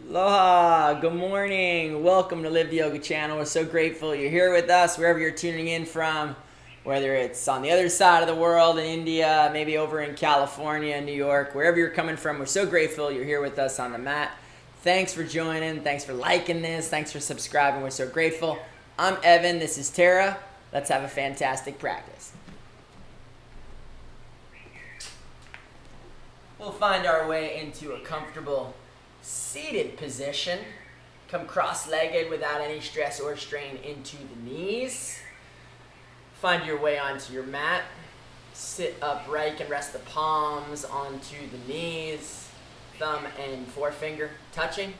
Aloha, good morning. Welcome to Live the Yoga channel. We're so grateful you're here with us wherever you're tuning in from, whether it's on the other side of the world in India, maybe over in California, New York, wherever you're coming from. We're so grateful you're here with us on the mat. Thanks for joining. Thanks for liking this. Thanks for subscribing. We're so grateful. I'm Evan. This is Terra. Let's have a fantastic practice. We'll find our way into a comfortable seated position. Come cross-legged without any stress or strain into the knees. Find your way onto your mat. Sit upright. You can rest the palms onto the knees. Thumb and forefinger touching.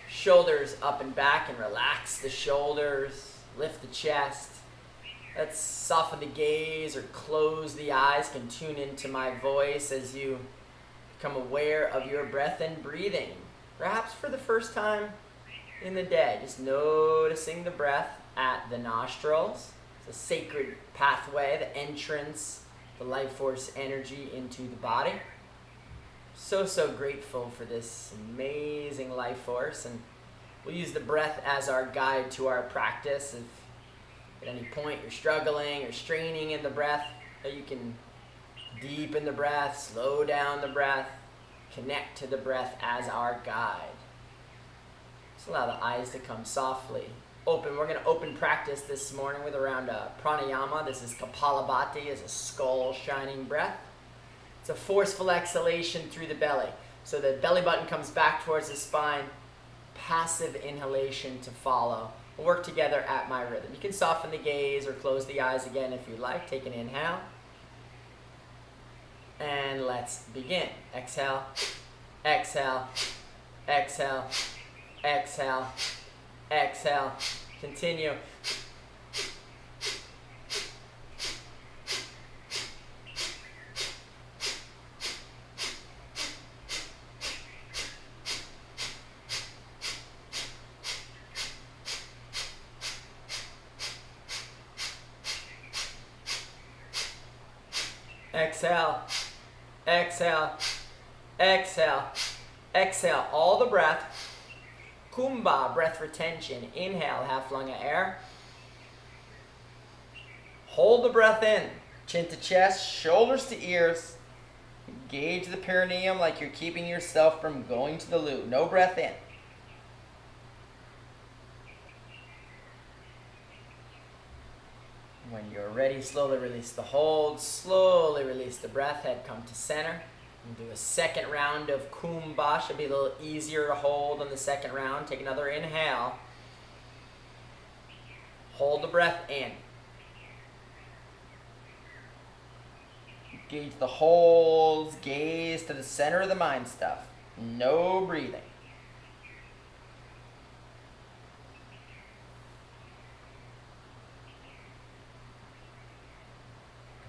Shoulders up and back, and relax the shoulders. Lift the chest. Let's soften the gaze or close the eyes. You can tune into my voice as you become aware of your breath and breathing. Perhaps for the first time in the day, just noticing the breath at the nostrils. It's a sacred pathway, the entrance, the life force energy into the body. So grateful for this amazing life force, and we'll use the breath as our guide to our practice. If at any point you're struggling or straining in the breath, you can deepen the breath, slow down the breath, connect to the breath as our guide. Just allow the eyes to come softly open. We're going to open practice this morning with around pranayama. This is Kapalabhati, is a skull shining breath. It's a forceful exhalation through the belly. So the belly button comes back towards the spine. Passive inhalation to follow. We'll work together at my rhythm. You can soften the gaze or close the eyes again if you like. Take an inhale. And let's begin. Exhale, exhale, exhale, exhale, exhale. Continue. Exhale. Exhale, exhale, exhale, all the breath. Kumbha, breath retention. Inhale, half lung of air. Hold the breath in. Chin to chest, shoulders to ears. Engage the perineum like you're keeping yourself from going to the loo. No breath in. When you're ready, slowly release the hold. Slowly release the breath. Head come to center. We'll do a second round of Kumbha. Should be a little easier to hold on the second round. Take another inhale. Hold the breath in. Engage the holds. Gaze to the center of the mind stuff. No breathing.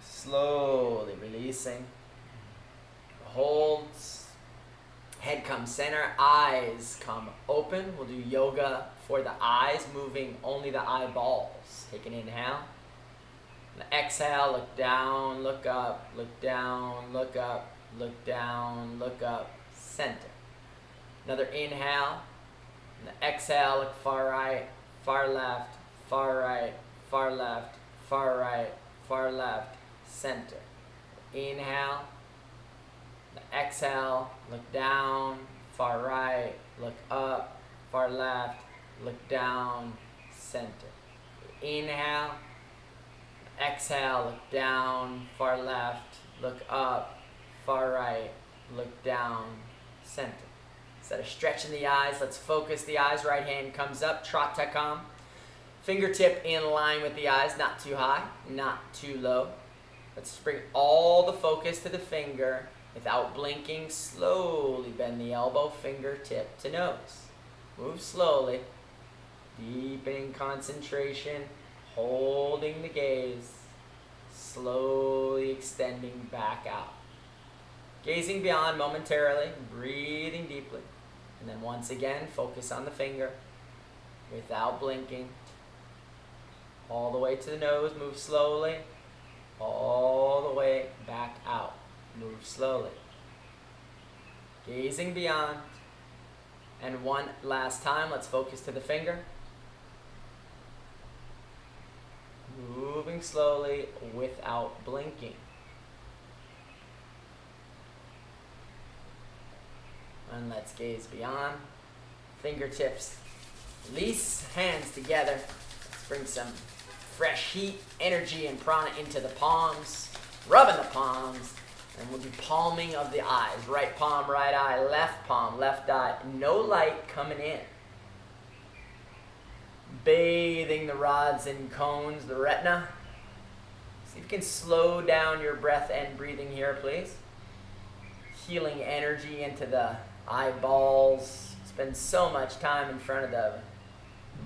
Slowly releasing. Holds. Head comes center. Eyes come open. We'll do yoga for the eyes, moving only the eyeballs. Take an inhale. And exhale, look down, look up, look down, look up, look down, look up, center. Another inhale. And exhale, look far right, far left, far right, far left, far right, far left, center. Inhale. Exhale, look down, far right, look up, far left, look down, center. Inhale. Exhale, look down, far left, look up, far right, look down, center. Instead of stretching the eyes, let's focus the eyes. Right hand comes up, Tratakam. Fingertip in line with the eyes, not too high, not too low. Let's bring all the focus to the finger without blinking. Slowly bend the elbow, fingertip to nose. Move slowly, deepening concentration, holding the gaze, slowly extending back out. Gazing beyond momentarily, breathing deeply. And then once again, focus on the finger without blinking. All the way to the nose, move slowly. All the way back out. Move slowly. Gazing beyond. And one last time, let's focus to the finger. Moving slowly without blinking. And let's gaze beyond. Fingertips release, hands together. Let's bring some fresh heat, energy, and prana into the palms. Rubbing the palms. And we'll do palming of the eyes. Right palm, right eye, left palm, left eye. No light coming in. Bathing the rods and cones, the retina. See if you can slow down your breath and breathing here, please. Healing energy into the eyeballs. Spend so much time in front of the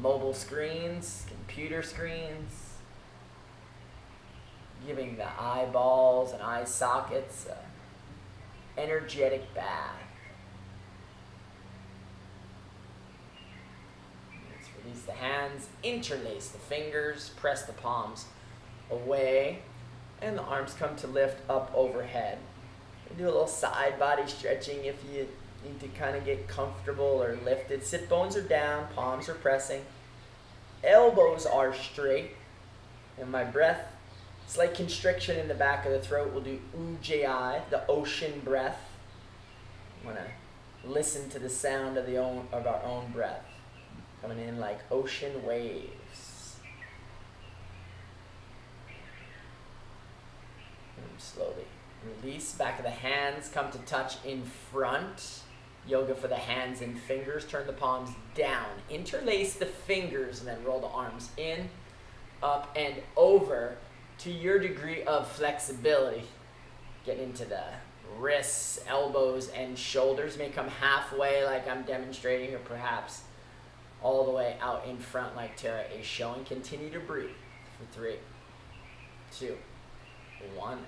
mobile screens, computer screens. Giving the eyeballs and eye sockets an energetic bath. Let's release the hands, interlace the fingers, press the palms away, and the arms come to lift up overhead. Do a little side body stretching if you need to kind of get comfortable or lifted. Sit bones are down, palms are pressing, elbows are straight, and my breath, it's like constriction in the back of the throat. We'll do Ujjayi, the ocean breath. I want to listen to the sound of our own breath. Coming in like ocean waves. And slowly release. Back of the hands come to touch in front. Yoga for the hands and fingers. Turn the palms down. Interlace the fingers and then roll the arms in, up, and over. To your degree of flexibility, get into the wrists, elbows, and shoulders. May come halfway like I'm demonstrating, or perhaps all the way out in front like Terra is showing. Continue to breathe for 3, 2, 1.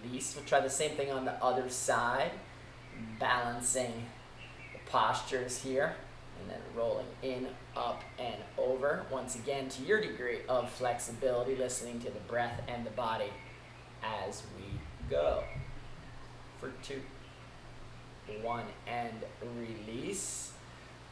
Release. We'll try the same thing on the other side, balancing the postures here. And then rolling in, up, and over. Once again, to your degree of flexibility, listening to the breath and the body as we go. For 2, 1, and release.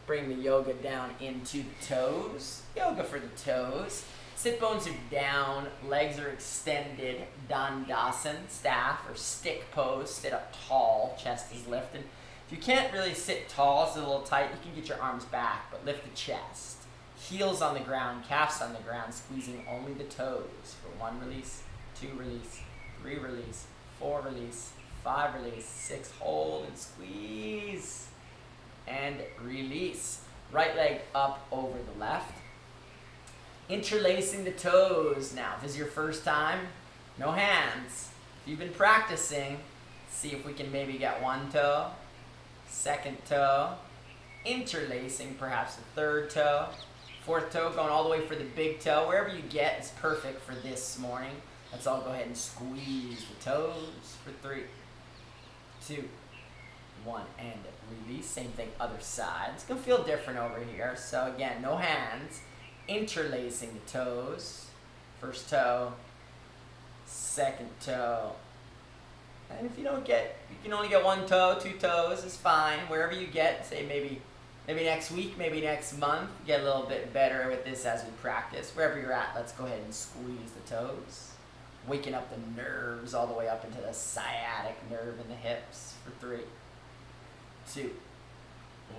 Bring the yoga down into the toes. Yoga for the toes. Sit bones are down, legs are extended. Dandasana, staff or stick pose. Sit up tall, chest is lifted. If you can't really sit tall, it's a little tight, you can get your arms back, but lift the chest. Heels on the ground, calves on the ground, squeezing only the toes. For 1 release, 2 release, 3 release, 4 release, 5 release, 6 hold and squeeze. And release. Right leg up over the left. Interlacing the toes. Now, if this is your first time, no hands. If you've been practicing, see if we can maybe get 1 toe. 2nd toe, interlacing perhaps the 3rd toe, 4th toe, going all the way for the big toe. Wherever you get is perfect for this morning. Let's all go ahead and squeeze the toes for 3, 2, 1, and release. Same thing, other side. It's going to feel different over here. So again, no hands, interlacing the toes. 1st toe, 2nd toe. And if you don't get, you can only get 1 toe, 2 toes is fine. Wherever you get, say maybe next week, maybe next month, get a little bit better with this as we practice. Wherever you're at, let's go ahead and squeeze the toes. Waking up the nerves all the way up into the sciatic nerve in the hips for 3, 2,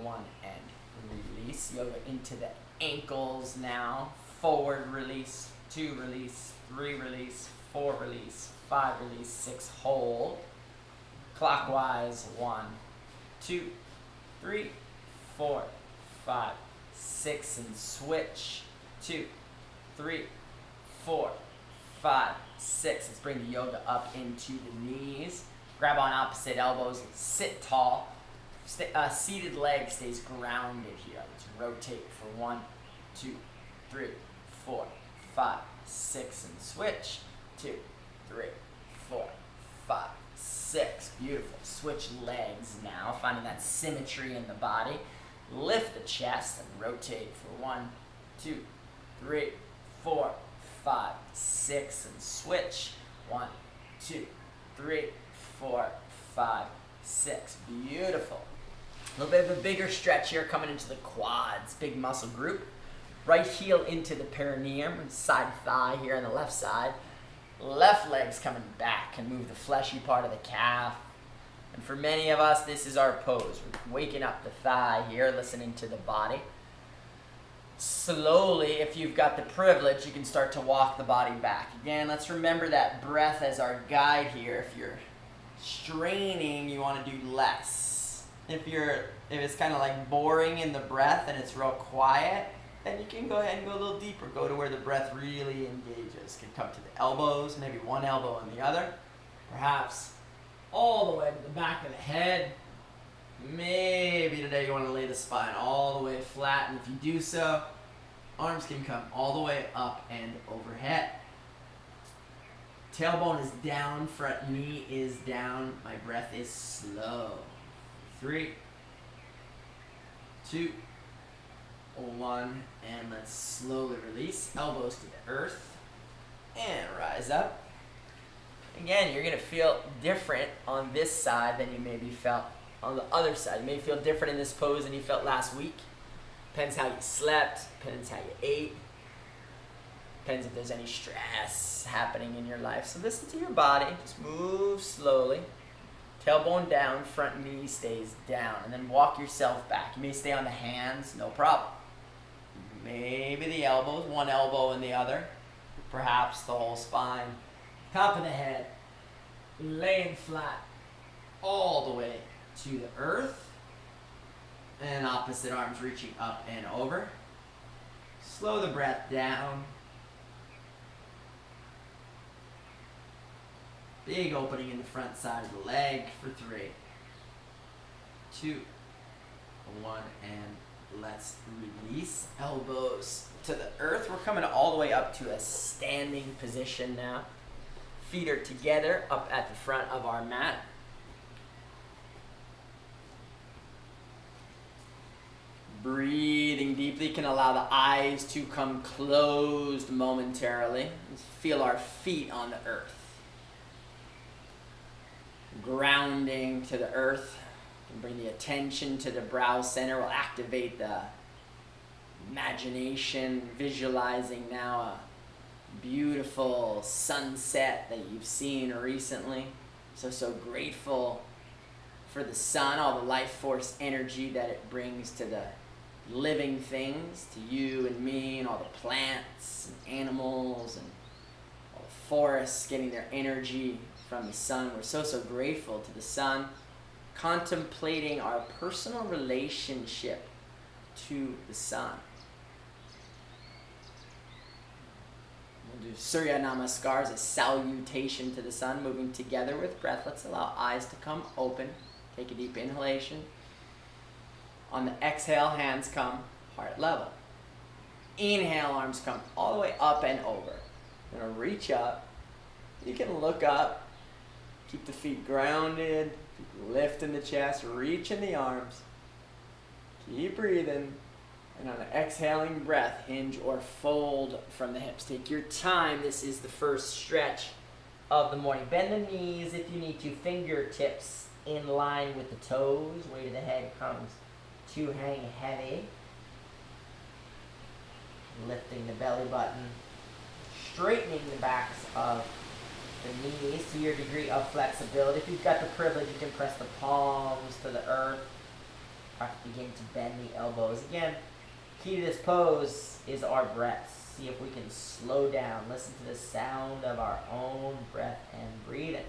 1, and release. Yoga into the ankles now. Forward release, 2 release, 3 release, 4 release, 5 release, 6 hold. Clockwise, 1, 2, 3, 4, 5, 6, and switch. 2, 3, 4, 5, 6. Let's bring the yoga up into the knees. Grab on opposite elbows. Sit tall. Seated leg stays grounded here. Let's rotate for 1, 2, 3, 4, 5, 6, and switch. 2, 3, 4, 5, 6. Beautiful. Switch legs now, finding that symmetry in the body. Lift the chest and rotate for 1, 2, 3, 4, 5, 6, and switch. 1, 2, 3, 4, 5, 6. Beautiful. A little bit of a bigger stretch here coming into the quads, big muscle group. Right heel into the perineum, side thigh here on the left side. Left leg's coming back and move the fleshy part of the calf. And for many of us, this is our pose. We're waking up the thigh here, listening to the body. Slowly, if you've got the privilege, you can start to walk the body back. Again, let's remember that breath as our guide here. If you're straining, you want to do less. If it's kind of like boring in the breath and it's real quiet, then you can go ahead and go a little deeper. Go to where the breath really engages. You can come to the elbows, maybe one elbow on the other. Perhaps all the way to the back of the head. Maybe today you want to lay the spine all the way flat, and if you do so, arms can come all the way up and overhead. Tailbone is down, front knee is down. My breath is slow. 3, 2, 1, and let's slowly release. Elbows to the earth, and rise up. Again, you're going to feel different on this side than you maybe felt on the other side. You may feel different in this pose than you felt last week. Depends how you slept, depends how you ate, depends if there's any stress happening in your life. So listen to your body, just move slowly. Tailbone down, front knee stays down, and then walk yourself back. You may stay on the hands, no problem. Maybe the elbows, one elbow in the other, perhaps the whole spine. Top of the head, laying flat all the way to the earth, and opposite arms reaching up and over. Slow the breath down. Big opening in the front side of the leg for 3, 2, 1, and let's release. Elbows to the earth. We're coming all the way up to a standing position now. Feet are together up at the front of our mat. Breathing deeply can allow the eyes to come closed momentarily. Let's feel our feet on the earth. Grounding to the earth. And bring the attention to the brow center. We'll activate the imagination, visualizing now a beautiful sunset that you've seen recently. So grateful for the sun, all the life force energy that it brings to the living things, to you and me, and all the plants and animals and all the forests getting their energy from the sun. We're so grateful to the sun, contemplating our personal relationship to the sun. We'll do Surya Namaskars, a salutation to the sun, moving together with breath. Let's allow eyes to come open. Take a deep inhalation. On the exhale, hands come heart level. Inhale, arms come all the way up and over. You're going to reach up. You can look up. Keep the feet grounded. Keep lifting the chest. Reach in the arms. Keep breathing. And on the exhaling breath, hinge or fold from the hips. Take your time. This is the first stretch of the morning. Bend the knees if you need to. Fingertips in line with the toes. Weight of the head comes to hang heavy. Lifting the belly button. Straightening the backs of the knees to your degree of flexibility. If you've got the privilege, you can press the palms to the earth. Begin to bend the elbows. Again, key to this pose is our breath. See if we can slow down. Listen to the sound of our own breath and breathing.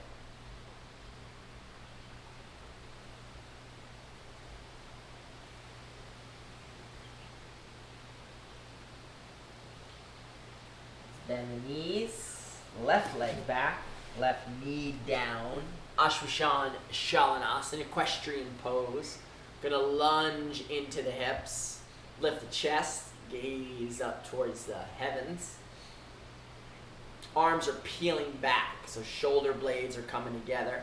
Bend the knees, left leg back, left knee down. Ashwashan Shalanasana, equestrian pose. Gonna lunge into the hips, lift the chest, gaze up towards the heavens. Arms are peeling back, so shoulder blades are coming together.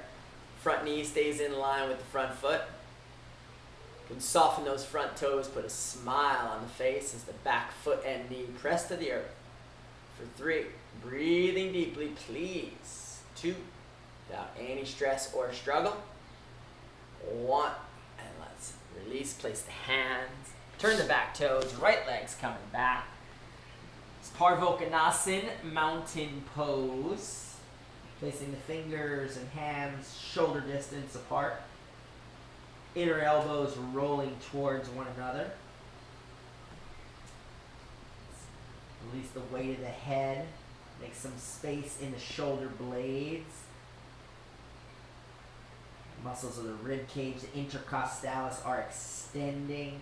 Front knee stays in line with the front foot. You can soften those front toes, put a smile on the face as the back foot and knee press to the earth. For 3, breathing deeply, please. 2, without any stress or struggle. 1, and let's Release, place the hands. Turn the back toes, right leg's coming back. It's Parvokanasan, mountain pose. Placing the fingers and hands shoulder distance apart. Inner elbows rolling towards one another. Release the weight of the head. Make some space in the shoulder blades. Muscles of the rib cage, the intercostalis are extending.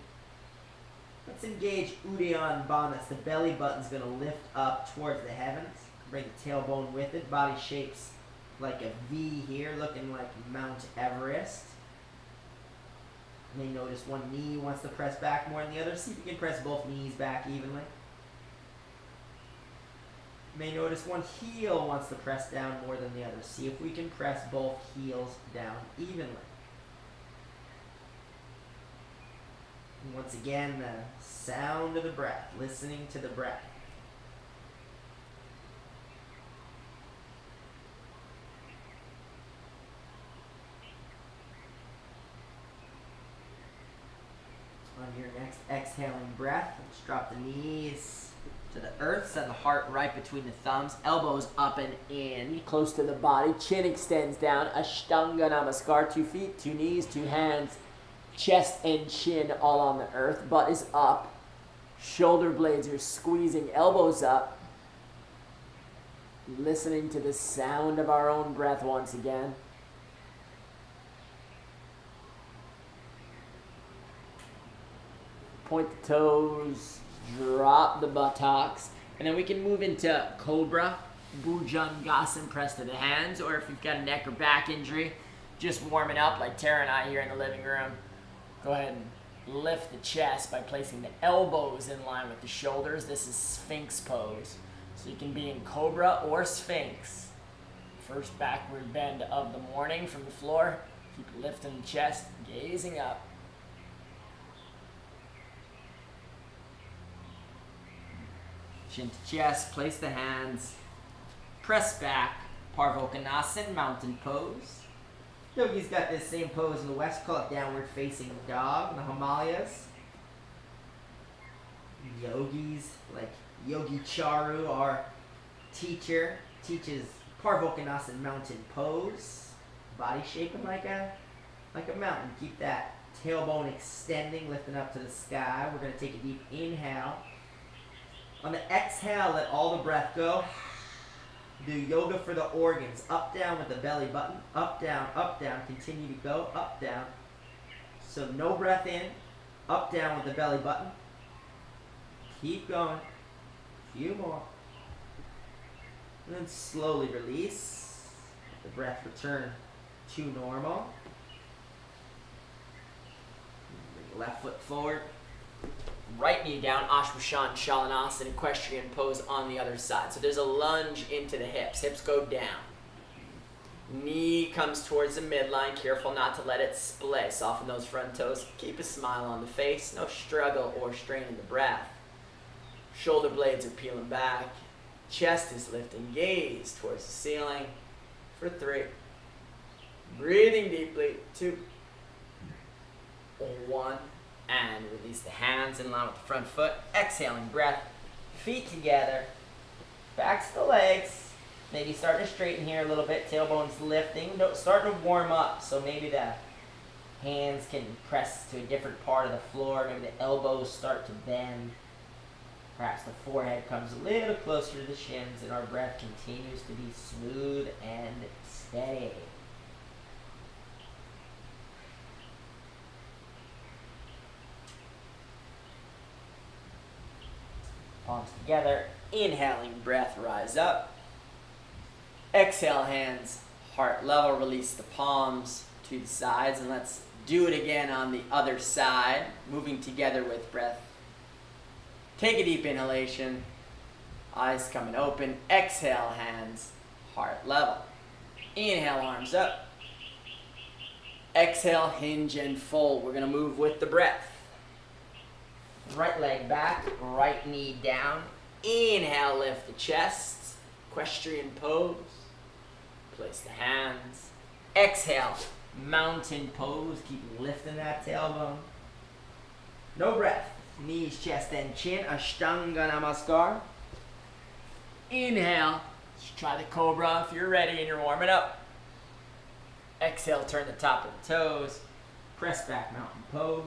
Let's engage Uddiyana Bandha. That's the belly button's going to lift up towards the heavens. Bring the tailbone with it. Body shapes like a V here, looking like Mount Everest. You may notice one knee wants to press back more than the other. See if you can press both knees back evenly. You may notice one heel wants to press down more than the other. See if we can press both heels down evenly. And once again, the sound of the breath, listening to the breath. On your next exhaling breath, let's drop the knees to the earth, send the heart right between the thumbs, elbows up and in, close to the body, chin extends down, Ashtanga Namaskar, 2 feet, 2 knees, 2 hands, chest and chin all on the earth, butt is up, shoulder blades are squeezing, elbows up, listening to the sound of our own breath once again. Point the toes, drop the buttocks, and then we can move into Cobra, Bhujangasana, press to the hands, or if you've got a neck or back injury, just warming up like Terra and I here in the living room. Go ahead and lift the chest by placing the elbows in line with the shoulders. This is Sphinx pose. So you can be in Cobra or Sphinx. First backward bend of the morning from the floor. Keep lifting the chest, gazing up. Chin to chest, place the hands, press back, Parvokanasan, mountain pose. Yogi's got this same pose in the West, call it downward facing dog in the Himalayas. Yogis, like Yogi Charu, our teacher, teaches Parvokanasan, mountain pose. Body shaping like a mountain. Keep that tailbone extending, lifting up to the sky. We're going to take a deep inhale. On the exhale, let all the breath go. Do yoga for the organs. Up, down with the belly button. Up, down, continue to go. Up, down. So no breath in. Up, down with the belly button. Keep going. A few more. And then slowly release. Let the breath return to normal. Bring the left foot forward. Right knee down, Ashwashan Shalanasana, equestrian pose on the other side. So there's a lunge into the hips. Hips go down. Knee comes towards the midline. Careful not to let it splay. Soften those front toes. Keep a smile on the face. No struggle or strain in the breath. Shoulder blades are peeling back. Chest is lifting. Gaze towards the ceiling for 3. Breathing deeply. 2. 1. And release the hands in line with the front foot. Exhaling breath. Feet together. Back to the legs. Maybe starting to straighten here a little bit. Tailbone's lifting. Starting to warm up. So maybe the hands can press to a different part of the floor. Maybe the elbows start to bend. Perhaps the forehead comes a little closer to the shins. And our breath continues to be smooth and steady. Palms together, inhaling breath, rise up. Exhale, hands, heart level, release the palms to the sides, and let's do it again on the other side, moving together with breath. Take a deep inhalation, eyes coming open. Exhale, hands, heart level. Inhale, arms up. Exhale, hinge and fold. We're gonna move with the breath. Right leg back, right knee down. Inhale, lift the chest. Equestrian pose. Place the hands. Exhale, mountain pose. Keep lifting that tailbone. No breath. Knees, chest, and chin. Ashtanga Namaskar. Inhale. Just try the cobra if you're ready and you're warming up. Exhale, turn the top of the toes. Press back, mountain pose.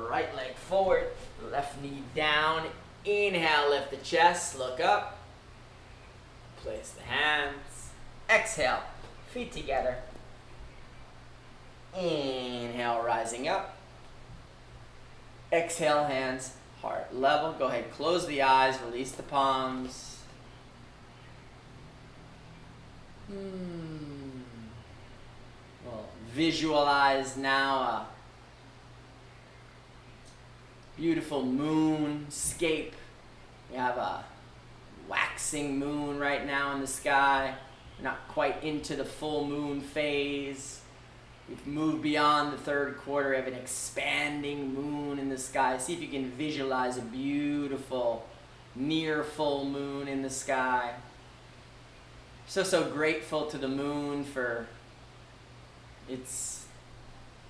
Right leg forward. Left knee down. Inhale, lift the chest. Look up. Place the hands. Exhale, feet together. Inhale, rising up. Exhale, hands heart level. Go ahead, close the eyes, release the palms. Well, visualize now a beautiful moonscape. We have a waxing moon right now in the sky. We're not quite into the full moon phase. We've moved beyond the third quarter. We have an expanding moon in the sky. See if you can visualize a beautiful near full moon in the sky. So grateful to the moon for its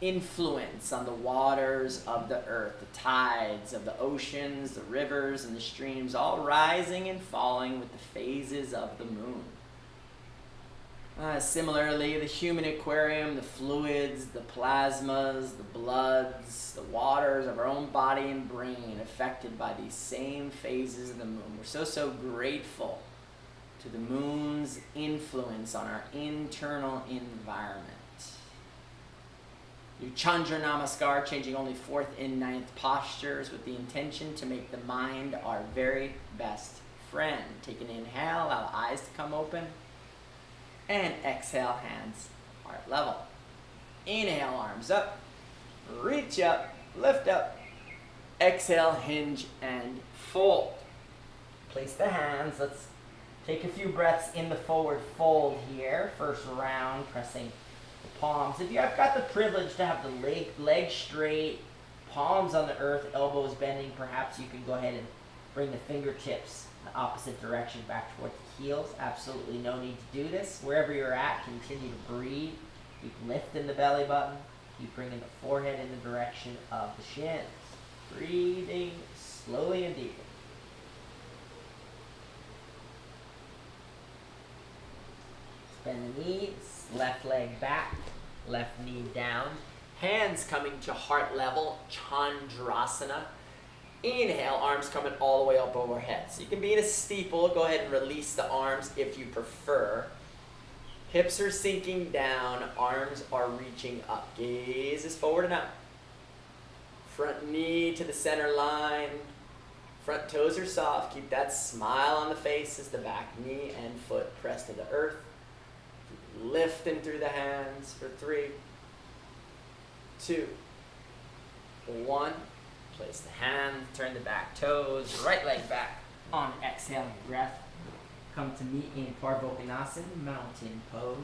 influence on the waters of the earth, the tides of the oceans, the rivers, and the streams, all rising and falling with the phases of the moon. Similarly, the human aquarium, the fluids, the plasmas, the bloods, the waters of our own body and brain affected by these same phases of the moon. We're so grateful to the moon's influence on our internal environment. Do Chandra Namaskar, changing only 4th and 9th postures with the intention to make the mind our very best friend. Take an inhale, allow the eyes to come open. And exhale, hands heart level. Inhale, arms up. Reach up, lift up. Exhale, hinge and fold. Place the hands. Let's take a few breaths in the forward fold here. First round, pressing the palms. If you have got the privilege to have the leg straight, palms on the earth, elbows bending, perhaps you can go ahead and bring the fingertips in the opposite direction back towards the heels. Absolutely no need to do this. Wherever you're at, continue to breathe. Keep lifting the belly button. Keep bringing the forehead in the direction of the shins. Breathing slowly and deeply. Bend the knees, left leg back, left knee down. Hands coming to heart level, Chandrasana. Inhale, arms coming all the way up overhead. So you can be in a steeple. Go ahead and release the arms if you prefer. Hips are sinking down, arms are reaching up. Gaze is forward and up. Front knee to the center line. Front toes are soft. Keep that smile on the face as the back knee and foot press to the earth. Lifting through the hands for 3, 2, 1. Place the hand, turn the back toes, right leg back on exhaling breath. Come to meet in Parvottanasana, mountain pose.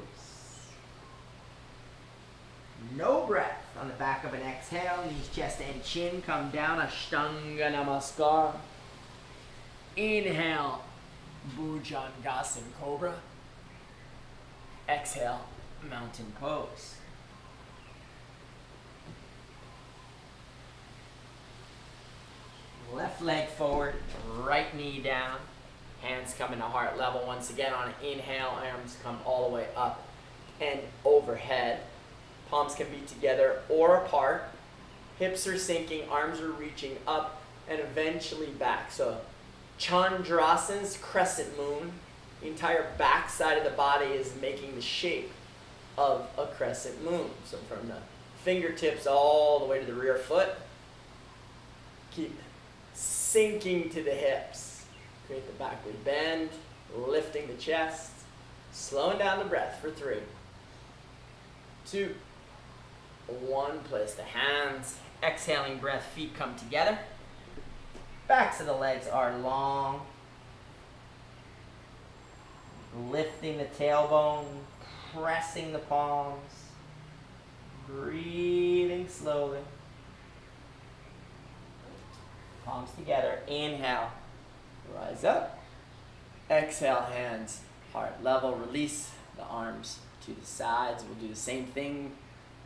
No breath on the back of an exhale. Knees, chest, and chin come down. Ashtanga Namaskar. Inhale, Bhujangasana Cobra. Exhale, mountain pose. Left leg forward, right knee down. Hands coming to heart level. Once again on an inhale, arms come all the way up and overhead. Palms can be together or apart. Hips are sinking, arms are reaching up and eventually back. So Chandrasana's crescent moon. The entire back side of the body is making the shape of a crescent moon. So from the fingertips all the way to the rear foot, keep sinking to the hips. Create the backward bend, lifting the chest, slowing down the breath for 3, 2, 1. Place the hands, exhaling breath, feet come together. Backs of the legs are long. Lifting the tailbone, pressing the palms, breathing slowly. Palms together, inhale, rise up. Exhale, hands, heart level, release the arms to the sides. We'll do the same thing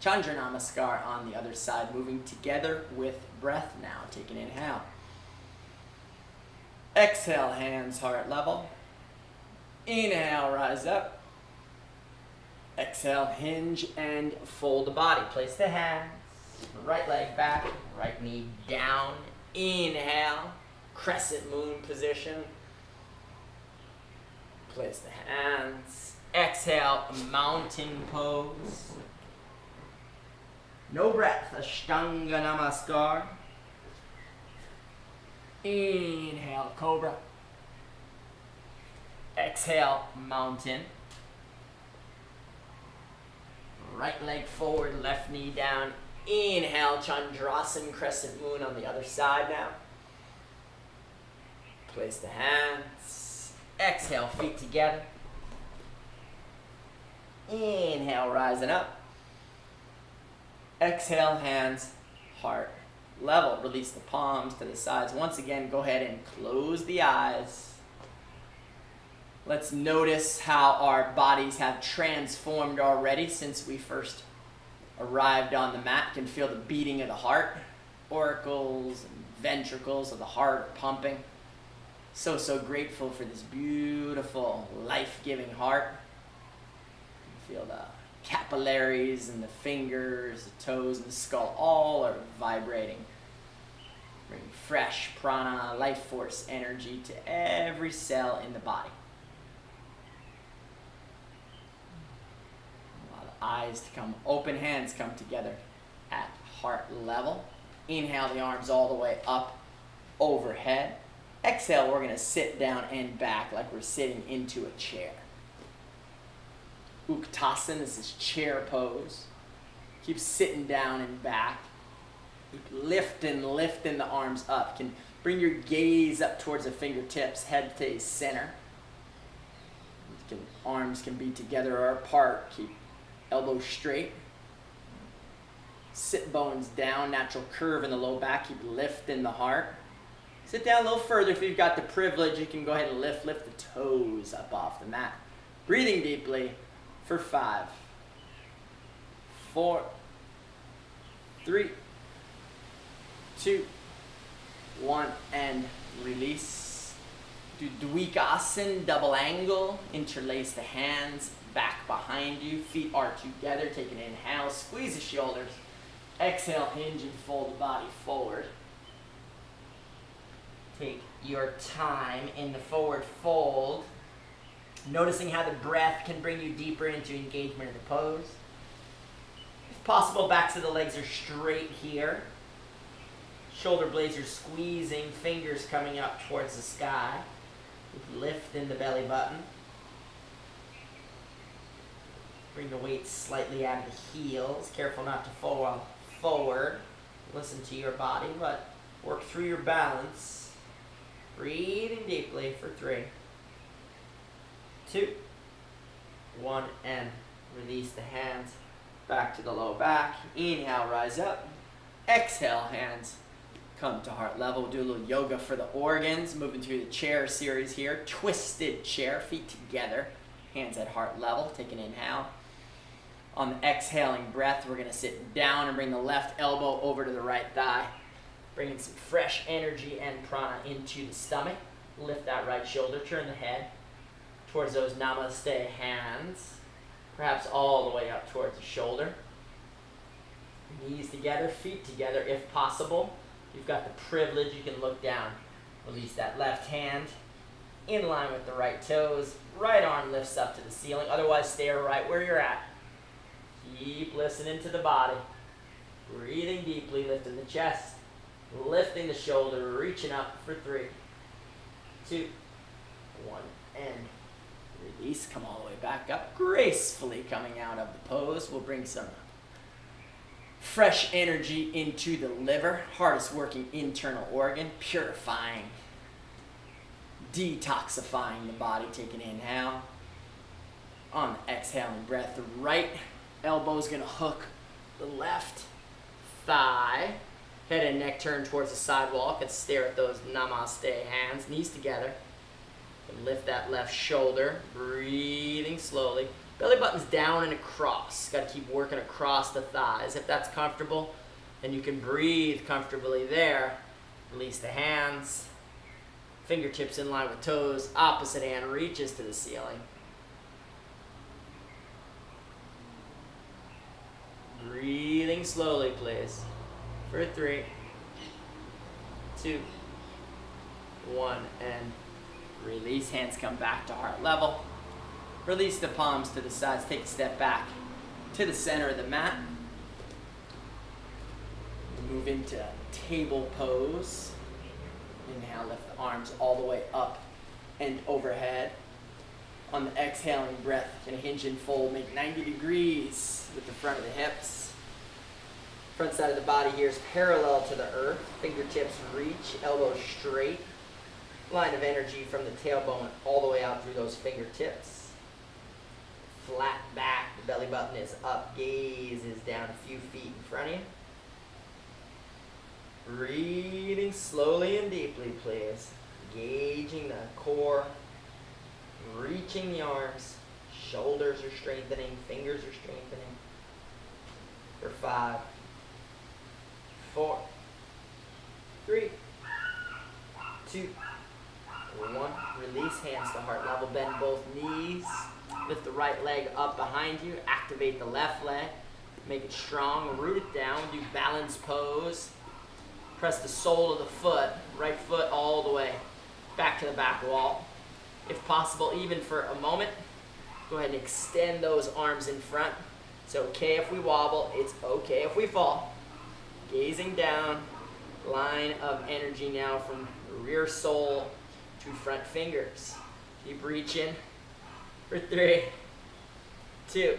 Chandra Namaskar on the other side, moving together with breath now. Take an inhale. Exhale, hands heart level. Inhale, rise up. Exhale, hinge and fold the body. Place the hands, right leg back, right knee down. Inhale, crescent moon position. Place the hands. Exhale, mountain pose. No breath, Ashtanga Namaskar. Inhale, cobra. Exhale, mountain. Right leg forward, left knee down. Inhale, Chandrasana, crescent moon on the other side now. Place the hands. Exhale, feet together. Inhale, rising up. Exhale, hands, heart level. Release the palms to the sides. Once again, go ahead and close the eyes. Let's notice how our bodies have transformed already since we first arrived on the mat. You can feel the beating of the heart. Auricles and ventricles of the heart are pumping. So grateful for this beautiful, life-giving heart. You can feel the capillaries and the fingers, the toes, and the skull all are vibrating. Bring fresh prana, life force energy to every cell in the body. Allow the eyes to come open, hands come together at heart level. Inhale the arms all the way up overhead. Exhale, we're going to sit down and back like we're sitting into a chair. Utkatasana, this is chair pose. Keep sitting down and back. Keep lifting the arms up. Can bring your gaze up towards the fingertips, head stays center. Arms can be together or apart. Keep elbows straight. Sit bones down, natural curve in the low back. Keep lifting the heart. Sit down a little further. If you've got the privilege, you can go ahead and lift the toes up off the mat. Breathing deeply for 5, 4, 3, 2, 1, and release. Do Dvikasana, double angle. Interlace the hands back behind you. Feet are together. Take an inhale. Squeeze the shoulders. Exhale, hinge and fold the body forward. Take your time in the forward fold. Noticing how the breath can bring you deeper into engagement of the pose. If possible, backs of the legs are straight here. Shoulder blades are squeezing, fingers coming up towards the sky. Lift in the belly button. Bring the weight slightly out of the heels. Careful not to fall forward. Listen to your body, but work through your balance. Breathing deeply for 3, 2, 1, and release the hands back to the low back. Inhale, rise up. Exhale, hands come to heart level. We'll do a little yoga for the organs. Moving through the chair series here. Twisted chair, feet together, hands at heart level. Take an inhale. On the exhaling breath, we're going to sit down and bring the left elbow over to the right thigh. Bringing some fresh energy and prana into the stomach. Lift that right shoulder, turn the head towards those namaste hands. Perhaps all the way up towards the shoulder. Knees together, feet together if possible. You've got the privilege, you can look down. Release that left hand in line with the right toes. Right arm lifts up to the ceiling. Otherwise, stay right where you're at. Keep listening to the body. Breathing deeply, lifting the chest. Lifting the shoulder, reaching up for 3, 2, 1, and release. Come all the way back up, gracefully coming out of the pose. We'll bring some fresh energy into the liver, hardest working internal organ, purifying, detoxifying the body. Take an inhale. On the exhaling breath, the right elbow is going to hook the left thigh. Head and neck turn towards the sidewalk and stare at those namaste hands. Knees together. And lift that left shoulder. Breathing slowly. Belly button's down and across. Got to keep working across the thighs. If that's comfortable and you can breathe comfortably there, release the hands. Fingertips in line with toes. Opposite hand reaches to the ceiling. Breathing slowly, please. For 3, 2, 1, and release. Hands come back to heart level. Release the palms to the sides. Take a step back to the center of the mat. Move into table pose. Inhale, lift the arms all the way up and overhead. On the exhaling breath, can hinge and fold, make 90 degrees with the front of the hips. Front side of the body here is parallel to the earth. Fingertips reach, elbows straight. Line of energy from the tailbone all the way out through those fingertips. Flat back, the belly button is up, gaze is down a few feet in front of you. Breathing slowly and deeply, please. Engaging the core. Reaching the arms. Shoulders are strengthening. Fingers are strengthening. For 5, 4, 3, 2, 1. Release hands to heart level. Bend both knees. Lift the right leg up behind you. Activate the left leg. Make it strong. Root it down. Do balance pose. Press the sole of the foot, right foot all the way back to the back wall. If possible, even for a moment, go ahead and extend those arms in front. It's okay if we wobble. It's okay if we fall. Gazing down, line of energy now from rear sole to front fingers. Keep reaching for 3, 2,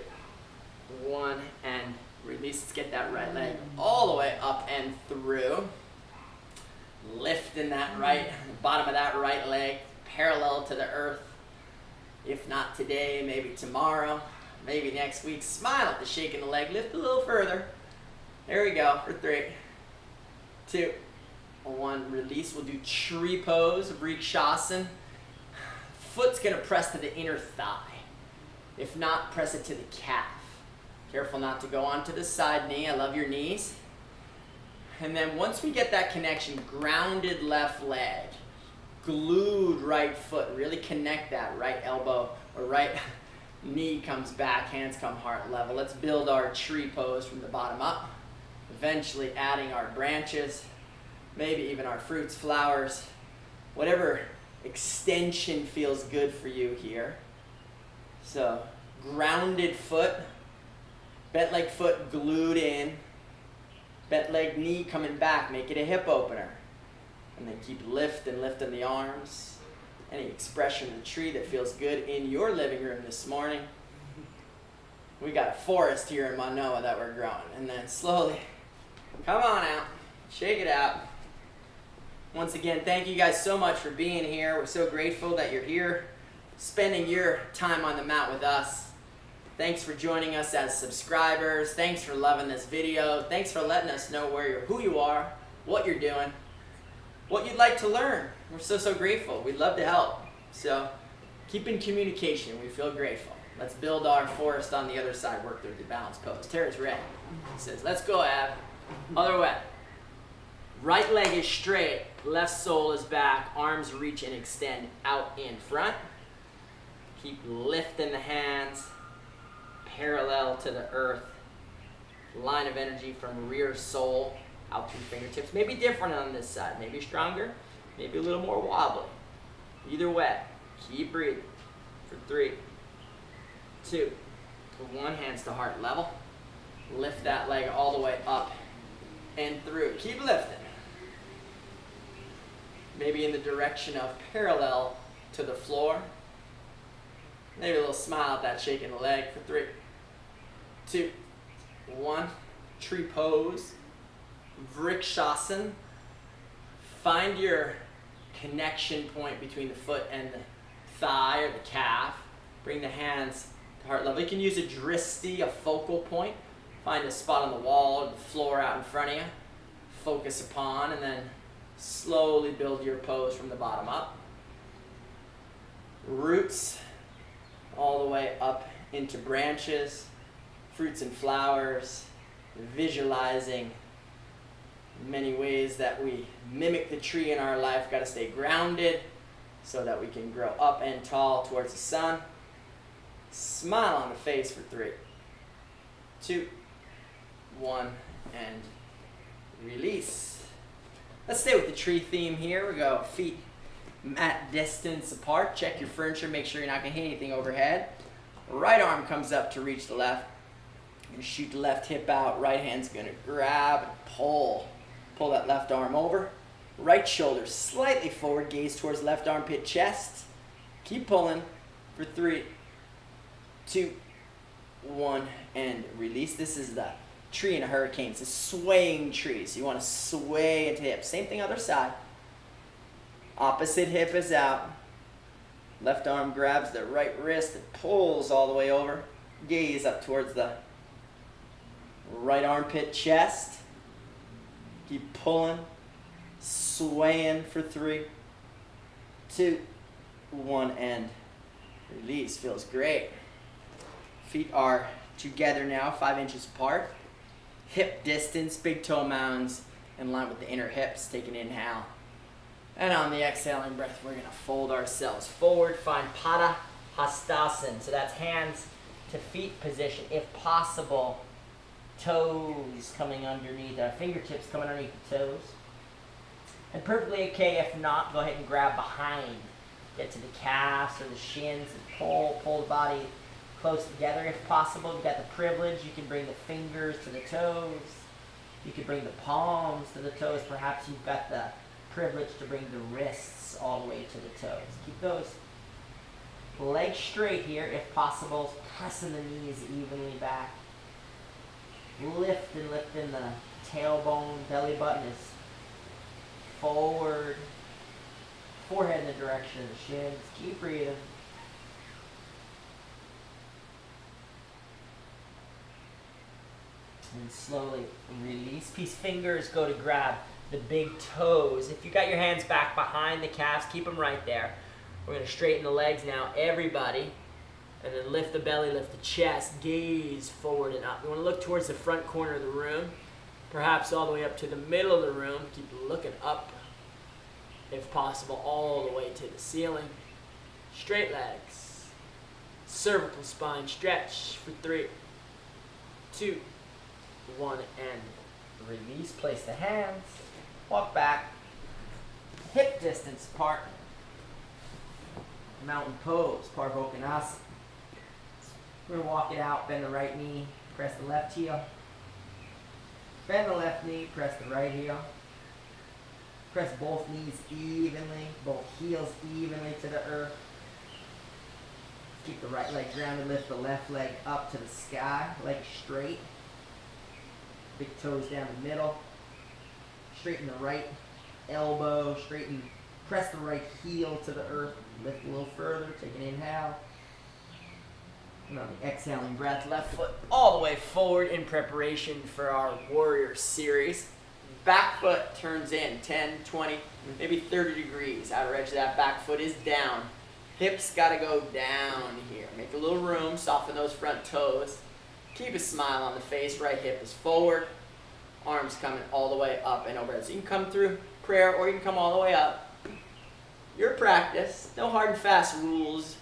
1, and release. Let's get that right leg all the way up and through. Lifting that bottom of that right leg parallel to the earth. If not today, maybe tomorrow, maybe next week. Smile at the shake in the leg. Lift a little further. There we go. For 3, 2, 1. Release. We'll do tree pose, Vrikshasana. Foot's going to press to the inner thigh. If not, press it to the calf. Careful not to go onto the side knee. I love your knees. And then once we get that connection, grounded left leg, glued right foot, really connect that right elbow or right knee comes back, hands come heart level. Let's build our tree pose from the bottom up, eventually adding our branches, maybe even our fruits, flowers, whatever extension feels good for you here. So grounded foot, bent leg foot glued in, bent leg knee coming back, make it a hip opener. And then keep lifting the arms. Any expression of the tree that feels good in your living room this morning. We got a forest here in Manoa that we're growing. And then slowly, come on out, shake it out. Once again, thank you guys so much for being here. We're so grateful that you're here, spending your time on the mat with us. Thanks for joining us as subscribers. Thanks for loving this video. Thanks for letting us know who you are, what you're doing, what you'd like to learn. We're so grateful. We'd love to help. So keep in communication. We feel grateful. Let's build our forest on the other side. Work through the balance pose. Terra's ready. He says, let's go, Ab. Other way. Right leg is straight. Left sole is back. Arms reach and extend out in front. Keep lifting the hands parallel to the earth. Line of energy from rear sole out through fingertips. Maybe different on this side. Maybe stronger. Maybe a little more wobbly. Either way, keep breathing. For 3, 2, 1. Hands to heart level. Lift that leg all the way up and through. Keep lifting. Maybe in the direction of parallel to the floor. Maybe a little smile at that shaking the leg. For 3, 2, 1. Tree pose. Vrikshasana. Find your connection point between the foot and the thigh or the calf. Bring the hands to heart level. You can use a dristi, a focal point. Find a spot on the wall or the floor out in front of you. Focus upon, and then slowly build your pose from the bottom up. Roots all the way up into branches, fruits and flowers, visualizing many ways that we mimic the tree in our life. Got to stay grounded so that we can grow up and tall towards the sun. Smile on the face for 3, 2, 1, and release. Let's stay with the tree theme here. We go feet mat distance apart. Check your furniture. Make sure you're not going to hit anything overhead. Right arm comes up to reach the left. You're going to shoot the left hip out. Right hand's going to grab and pull. Pull that left arm over. Right shoulder slightly forward. Gaze towards left armpit, chest. Keep pulling for 3, 2, 1, and release. This is the tree in a hurricane. It's a swaying tree, so you want to sway into hips. Same thing other side. Opposite hip is out. Left arm grabs the right wrist and pulls all the way over. Gaze up towards the right armpit, chest. Keep pulling, swaying for 3, 2, 1, and release. Feels great. Feet are together now, 5 inches apart. Hip distance, big toe mounds in line with the inner hips. Take an inhale. And on the exhaling breath, we're going to fold ourselves forward. Find Pada Hastasana. So that's hands to feet position. If possible, toes coming underneath, fingertips coming underneath the toes. And perfectly okay if not, go ahead and grab behind. Get to the calves or the shins and pull the body close together if possible. You've got the privilege. You can bring the fingers to the toes. You can bring the palms to the toes. Perhaps you've got the privilege to bring the wrists all the way to the toes. Keep those legs straight here if possible. Pressing the knees evenly back. Lifting the tailbone, belly button is forward. Forehead in the direction of the shins. Keep breathing. And slowly release. Peace fingers go to grab the big toes. If you got your hands back behind the calves, keep them right there. We're going to straighten the legs now, everybody. And then lift the belly, lift the chest, gaze forward and up. You want to look towards the front corner of the room, perhaps all the way up to the middle of the room. Keep looking up, if possible, all the way to the ceiling. Straight legs. Cervical spine stretch for 3, 2, 1, and release. Place the hands. Walk back. Hip distance apart. Mountain pose, Parvokanasa. We're going to walk it out, bend the right knee, press the left heel. Bend the left knee, press the right heel. Press both knees evenly, both heels evenly to the earth. Keep the right leg grounded, lift the left leg up to the sky, leg straight. Big toes down the middle. Straighten the right elbow, straighten, press the right heel to the earth. Lift a little further, take an inhale. And on the exhaling breath, left foot all the way forward in preparation for our warrior series. Back foot turns in 10, 20, maybe 30 degrees. Outer edge of that back foot is down. Hips got to go down here. Make a little room, soften those front toes. Keep a smile on the face. Right hip is forward. Arms coming all the way up and overhead. So you can come through prayer or you can come all the way up. Your practice. No hard and fast rules.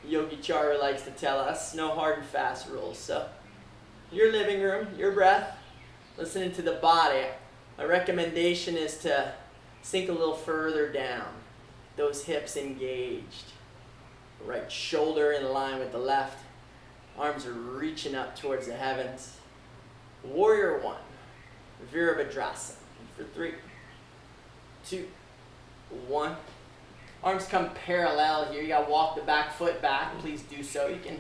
Yogi Chara likes to tell us. No hard and fast rules. So your living room, your breath, listening to the body. My recommendation is to sink a little further down. Those hips engaged. Right shoulder in line with the left. Arms are reaching up towards the heavens. Warrior 1. Virabhadrasana. For 3, 2, 1. Arms come parallel here. You got to walk the back foot back. Please do so. You can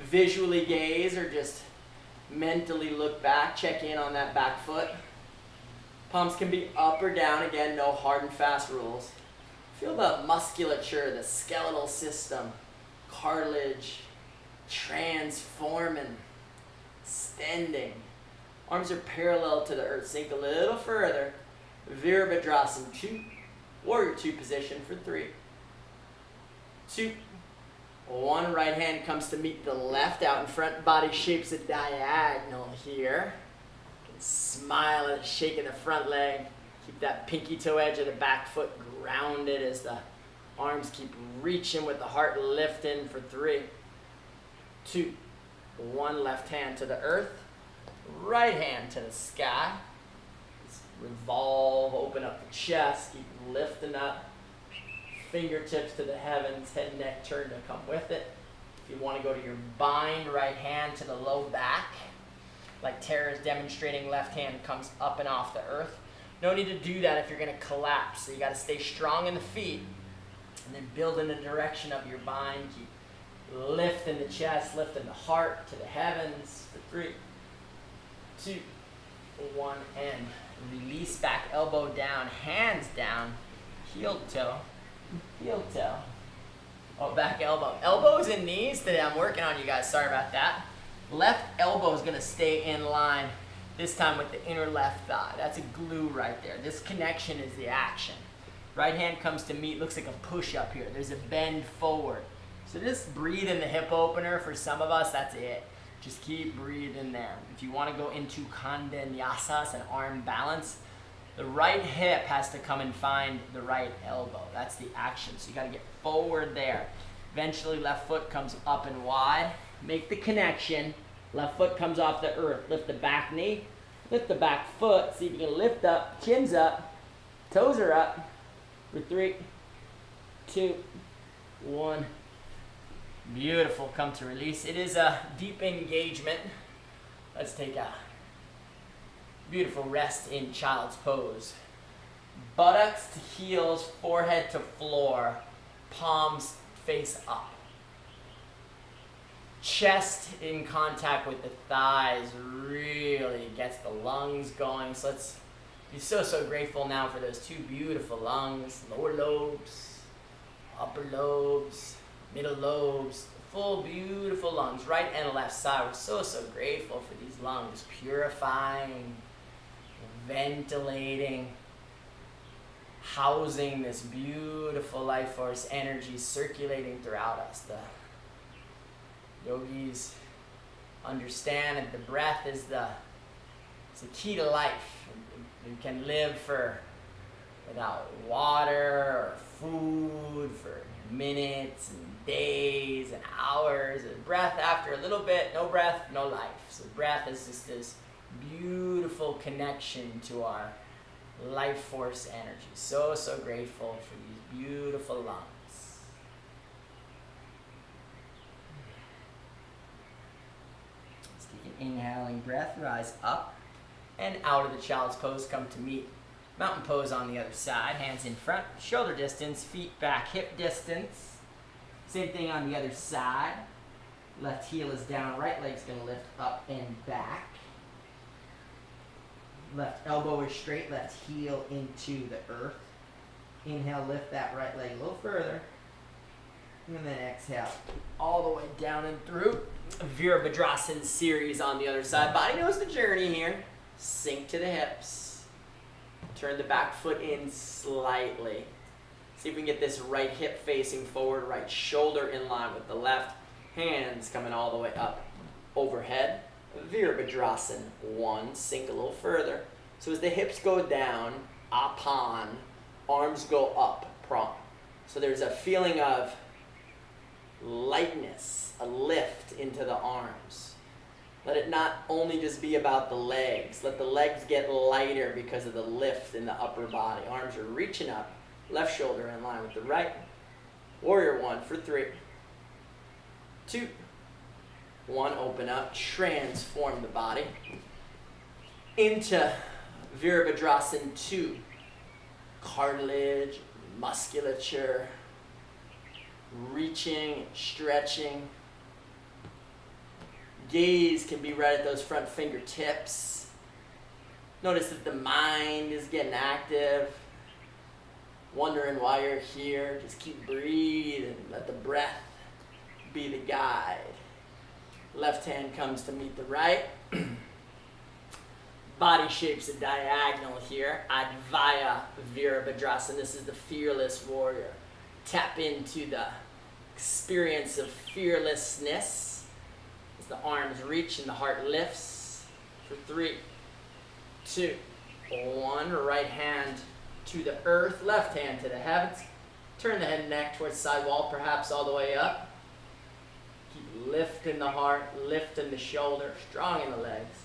visually gaze or just mentally look back. Check in on that back foot. Palms can be up or down. Again, no hard and fast rules. Feel the musculature, the skeletal system, cartilage, transforming, extending. Arms are parallel to the earth. Sink a little further. Virabhadrasana 2. Warrior 2 position for 3, 2, One right hand comes to meet the left out in front. Body shapes a diagonal here. You can smile and shaking the front leg. Keep that pinky toe edge of the back foot grounded as the arms keep reaching with the heart lifting for 3, 2, 1. Left hand to the earth. Right hand to the sky. Just revolve, open up the chest. Keep lifting up. Fingertips to the heavens, head and neck turn to come with it. If you want to go to your bind, right hand to the low back. Like Terra is demonstrating, left hand comes up and off the earth. No need to do that if you're going to collapse. So you got to stay strong in the feet and then build in the direction of your bind. Keep lifting the chest, lifting the heart to the heavens for 3, 2, 1, and release back, elbow down, hands down, heel toe. Heel toe. Oh, back elbow. Elbows and knees today. I'm working on you guys. Sorry about that. Left elbow is going to stay in line, this time with the inner left thigh. That's a glue right there. This connection is the action. Right hand comes to meet. Looks like a push up here. There's a bend forward. So just breathe in the hip opener. For some of us, that's it. Just keep breathing there. If you want to go into Kandanyasas, an arm balance, the right hip has to come and find the right elbow. That's the action. So you got to get forward there. Eventually, left foot comes up and wide. Make the connection. Left foot comes off the earth. Lift the back knee. Lift the back foot. See if you can lift up. Chin's up. Toes are up. For 3, 2, 1. Beautiful. Come to release. It is a deep engagement. Let's take a beautiful rest in child's pose. Buttocks to heels, forehead to floor, palms face up. Chest in contact with the thighs really gets the lungs going. So let's be so grateful now for those 2 beautiful lungs, lower lobes, upper lobes, middle lobes, full beautiful lungs, right and left side. We're so grateful for these lungs, purifying, ventilating, housing this beautiful life force energy circulating throughout us. The yogis understand that the breath is the key to life. You can live without water or food for minutes and days and hours. And breath after a little bit, no breath, no life. So breath is just this beautiful connection to our life force energy. So grateful for these beautiful lungs. Let's take an inhaling breath, rise up and out of the child's pose, come to meet mountain pose on the other side. Hands in front, shoulder distance, feet back, hip distance. Same thing on the other side. Left heel is down, right leg's gonna lift up and back. Left elbow is straight, left heel into the earth. Inhale, lift that right leg a little further. And then exhale, all the way down and through. Virabhadrasana series on the other side. Body knows the journey here. Sink to the hips. Turn the back foot in slightly. See if we can get this right hip facing forward, right shoulder in line with the left. Hands coming all the way up overhead. Virabhadrasana 1, sink a little further. So as the hips go down, apan, arms go up, prana. So there's a feeling of lightness, a lift into the arms. Let it not only just be about the legs. Let the legs get lighter because of the lift in the upper body. Arms are reaching up, left shoulder in line with the right. Warrior 1 for 3, 2, 1, open up, transform the body into Virabhadrasana 2. Cartilage, musculature, reaching, stretching. Gaze can be right at those front fingertips. Notice that the mind is getting active. Wondering why you're here. Just keep breathing. Let the breath be the guide. Left hand comes to meet the right. Body shapes a diagonal here. Advaya Virabhadrasana. This is the fearless warrior. Tap into the experience of fearlessness as the arms reach and the heart lifts for 3, 2, 1. Right hand to the earth, left hand to the heavens. Turn the head and neck towards the side wall, perhaps all the way up. Keep lifting the heart, lifting the shoulder, strong in the legs.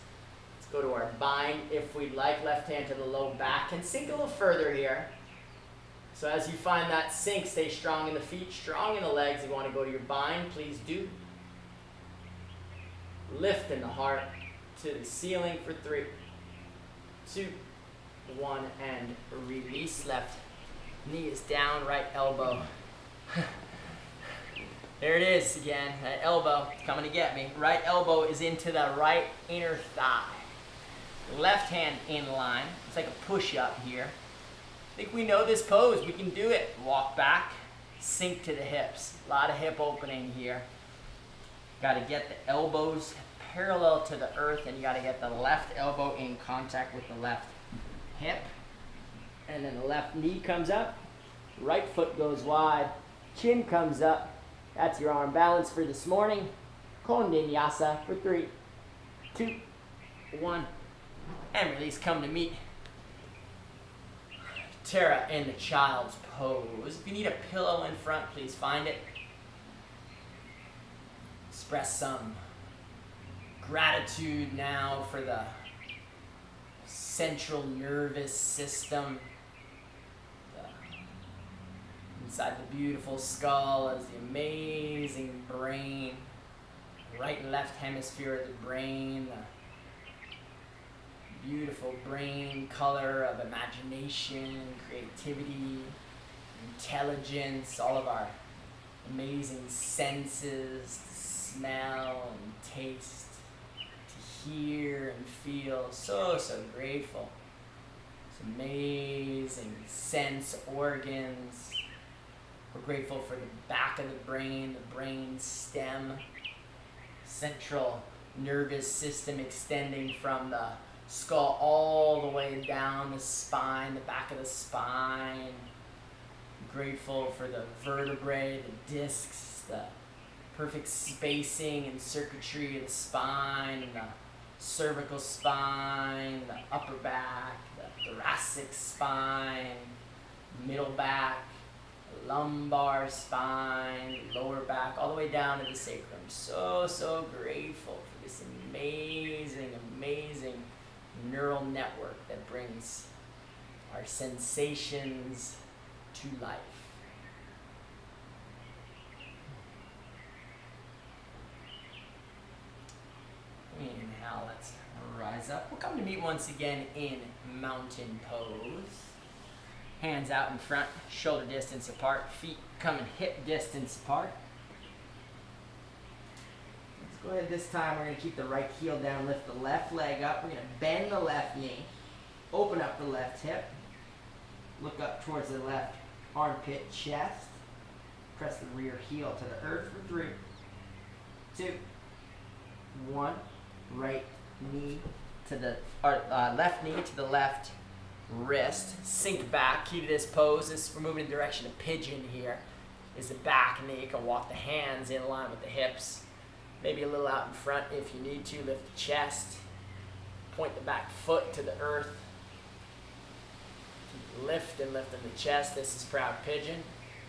Let's go to our bind if we'd like. Left hand to the low back and sink a little further here. So as you find that sink, stay strong in the feet, strong in the legs. If you want to go to your bind, please do. Lifting the heart to the ceiling for 3, 2, 1, and release. Left knee is down, right elbow. There it is again, that elbow coming to get me. Right elbow is into the right inner thigh. Left hand in line. It's like a push-up here. I think we know this pose. We can do it. Walk back, sink to the hips. A lot of hip opening here. Got to get the elbows parallel to the earth, and you got to get the left elbow in contact with the left hip. And then the left knee comes up. Right foot goes wide. Chin comes up. That's your arm balance for this morning. Kondinyasa for 3, 2, 1. And release. Come to meet Terra in the child's pose. If you need a pillow in front, please find it. Express some gratitude now for the central nervous system. Inside the beautiful skull is the amazing brain. Right and left hemisphere of the brain. The beautiful brain color of imagination, creativity, intelligence, all of our amazing senses, to smell and taste, to hear and feel. So grateful. It's amazing sense organs. We're grateful for the back of the brain stem, central nervous system extending from the skull all the way down the spine, the back of the spine. Grateful for the vertebrae, the discs, the perfect spacing and circuitry of the spine, the cervical spine, the upper back, the thoracic spine, middle back, lumbar spine, lower back, all the way down to the sacrum. So grateful for this amazing neural network that brings our sensations to life. Inhale, let's rise up. We'll come to meet once again in mountain pose. Hands out in front, shoulder distance apart, feet coming hip distance apart. Let's go ahead this time. We're going to keep the right heel down, lift the left leg up. We're going to bend the left knee, open up the left hip, look up towards the left armpit, chest. Press the rear heel to the earth for 3, 2, 1. Right knee to the left knee to the left wrist. Sink back. Key to this pose. We're moving in the direction of pigeon here. Is the back knee. You can walk the hands in line with the hips. Maybe a little out in front if you need to. Lift the chest. Point the back foot to the earth. Keep lifting the chest. This is proud pigeon.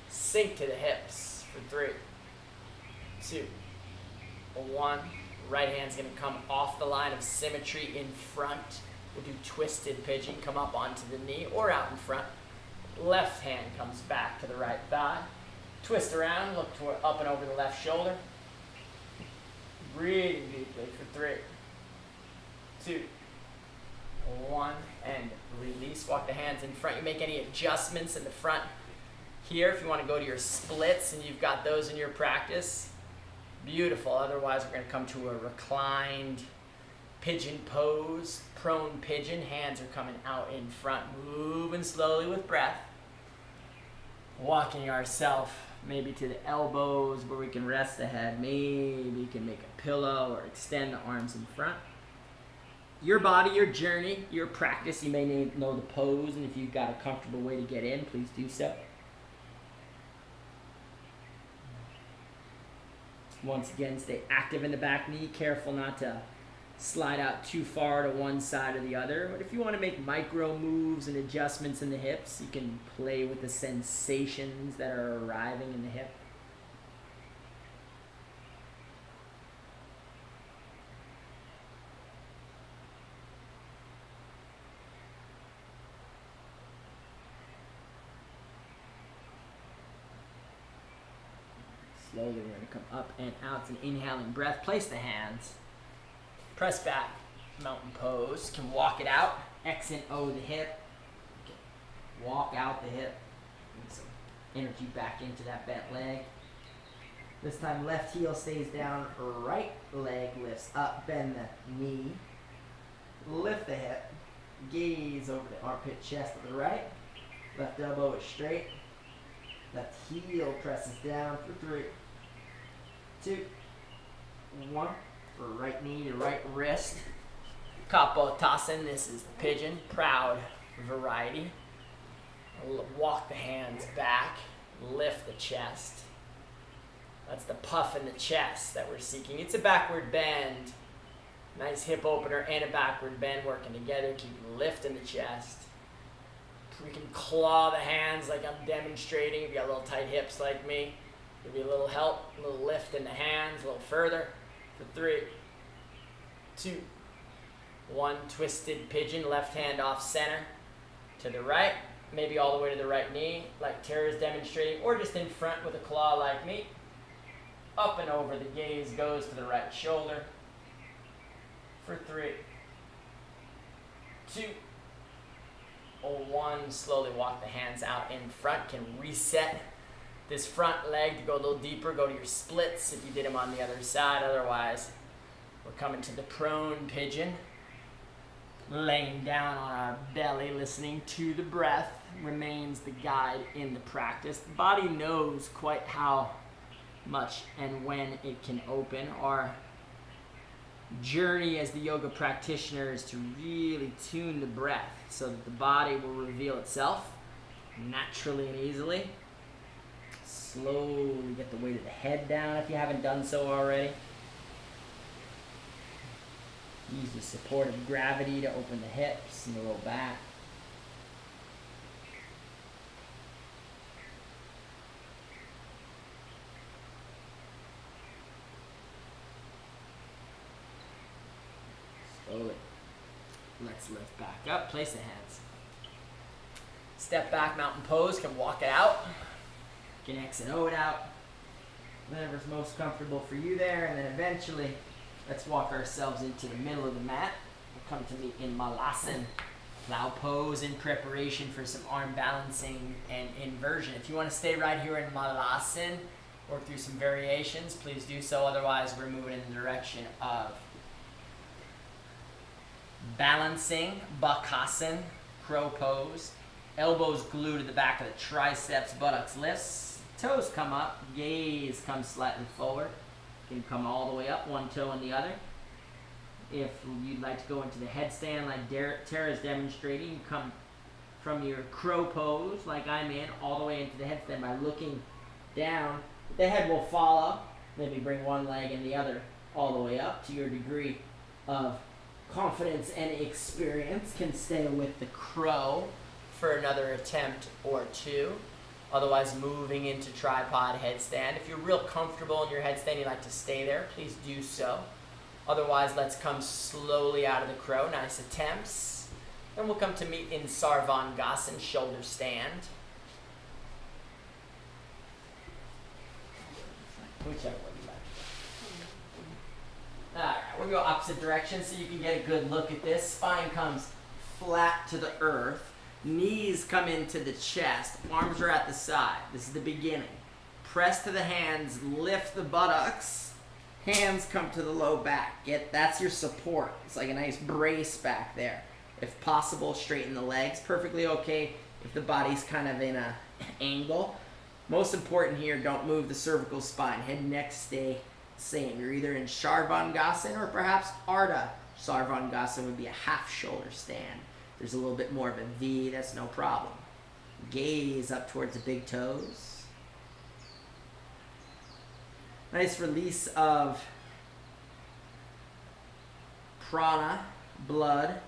Sink to the hips for 3, 2, 1. Right hand's going to come off the line of symmetry in front. We'll do twisted pigeon. Come up onto the knee or out in front. Left hand comes back to the right thigh. Twist around. Look toward up and over the left shoulder. Breathing deeply for 3, 2, 1. And release. Walk the hands in front. You make any adjustments in the front here. If you want to go to your splits and you've got those in your practice, beautiful. Otherwise, we're going to come to a reclined pigeon pose, prone pigeon. Hands are coming out in front, moving slowly with breath. Walking ourselves maybe to the elbows where we can rest the head. Maybe you can make a pillow or extend the arms in front. Your body, your journey, your practice. You may know the pose, and if you've got a comfortable way to get in, please do so. Once again, stay active in the back knee. Careful not to slide out too far to one side or the other. But if you want to make micro moves and adjustments in the hips, you can play with the sensations that are arriving in the hip. Slowly, we're going to come up and out. It's an inhaling breath. Place the hands. Press back. Mountain pose. Can walk it out. X and O the hip. Walk out the hip. Bring some energy back into that bent leg. This time, left heel stays down. Right leg lifts up. Bend the knee. Lift the hip. Gaze over the armpit, chest to the right. Left elbow is straight. Left heel presses down for 3, 2, 1. For right knee to right wrist. Kapotasana. This is the pigeon. Proud variety. Walk the hands back. Lift the chest. That's the puff in the chest that we're seeking. It's a backward bend. Nice hip opener and a backward bend working together. Keep lifting the chest. We can claw the hands like I'm demonstrating. If you got little tight hips like me, give you a little help, a little lift in the hands, a little further. For 3, 2, 1. Twisted pigeon, left hand off center to the right, maybe all the way to the right knee, like Terra is demonstrating, or just in front with a claw like me. Up and over, the gaze goes to the right shoulder. For 3, 2, 1. Slowly walk the hands out in front. Can reset this front leg to go a little deeper. Go to your splits if you did them on the other side. Otherwise, we're coming to the prone pigeon. Laying down on our belly, listening to the breath remains the guide in the practice. The body knows quite how much and when it can open. Our journey as the yoga practitioner is to really tune the breath so that the body will reveal itself naturally and easily. Slowly get the weight of the head down if you haven't done so already. Use the support of gravity to open the hips and the low back. Slowly. Let's lift back up. Place the hands. Step back, mountain pose. Can walk it out. Can X and O it out. Whatever's most comfortable for you there. And then eventually, let's walk ourselves into the middle of the mat. We'll come to meet in Malasana. Plow pose in preparation for some arm balancing and inversion. If you want to stay right here in Malasana, work through some variations, please do so. Otherwise, we're moving in the direction of balancing, Bakasana, crow pose. Elbows glued to the back of the triceps, buttocks lifts. Toes come up, gaze comes slightly forward. You can come all the way up, one toe and the other. If you'd like to go into the headstand like Terra is demonstrating, you come from your crow pose like I'm in all the way into the headstand by looking down. The head will follow. Maybe bring one leg and the other all the way up to your degree of confidence and experience. Can stay with the crow for another attempt or two. Otherwise, moving into tripod headstand. If you're real comfortable in your headstand, you like to stay there, please do so. Otherwise, let's come slowly out of the crow. Nice attempts. Then we'll come to meet in Sarvangasana, shoulder stand. Whichever one you like. Alright, we'll go opposite direction so you can get a good look at this. Spine comes flat to the earth. Knees come into the chest. Arms are at the side. This is the beginning. Press to the hands. Lift the buttocks. Hands come to the low back. That's your support. It's like a nice brace back there. If possible, straighten the legs. Perfectly okay if the body's kind of in an angle. Most important here, don't move the cervical spine. Head and neck stay the same. You're either in Sarvangasana or perhaps Ardha. Sarvangasana would be a half shoulder stand. There's a little bit more of a V, that's no problem. Gaze up towards the big toes. Nice release of prana, blood,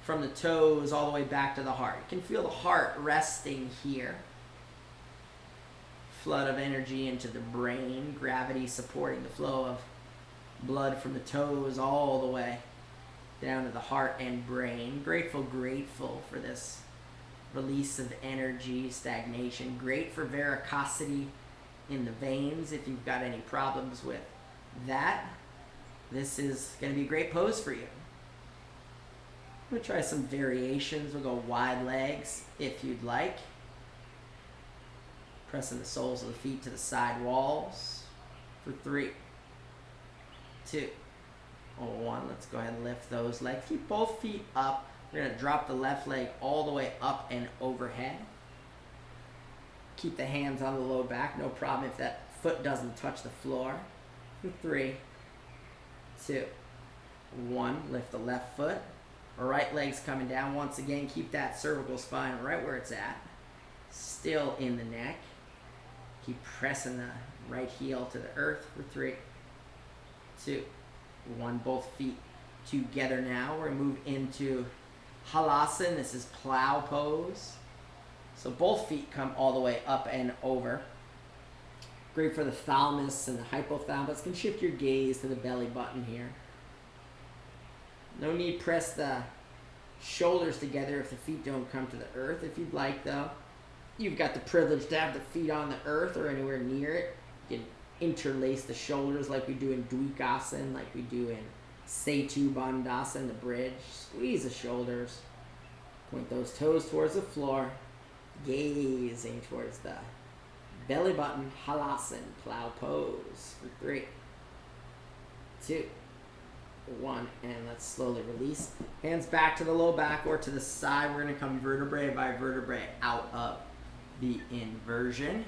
from the toes all the way back to the heart. You can feel the heart resting here. Flood of energy into the brain, gravity supporting the flow of blood from the toes all the way down to the heart and brain. Grateful for this release of energy, stagnation. Great for varicosity in the veins if you've got any problems with that. This is going to be a great pose for you. We'll try some variations. We'll go wide legs if you'd like. Pressing the soles of the feet to the side walls for 3, 2, 1. Let's go ahead and lift those legs. Keep both feet up. We're going to drop the left leg all the way up and overhead. Keep the hands on the low back. No problem if that foot doesn't touch the floor. For 3, 2, 1. Lift the left foot. Right leg's coming down. Once again, keep that cervical spine right where it's at. Still in the neck. Keep pressing the right heel to the earth for 3, 2, 1. Both feet together now. We're going to move into halasana. This is plow pose. So both feet come all the way up and over. Great for the thalamus and the hypothalamus. Can shift your gaze to the belly button here. No need press the shoulders together if the feet don't come to the earth. If you'd like, though, you've got the privilege to have the feet on the earth or anywhere near it. You can interlace the shoulders like we do in Dvikasana, like we do in Setu Bandhasana, the bridge. Squeeze the shoulders. Point those toes towards the floor. Gazing towards the belly button. Halasana, plow pose for 3, 2, 1, and let's slowly release. Hands back to the low back or to the side. We're going to come vertebrae by vertebrae out of the inversion.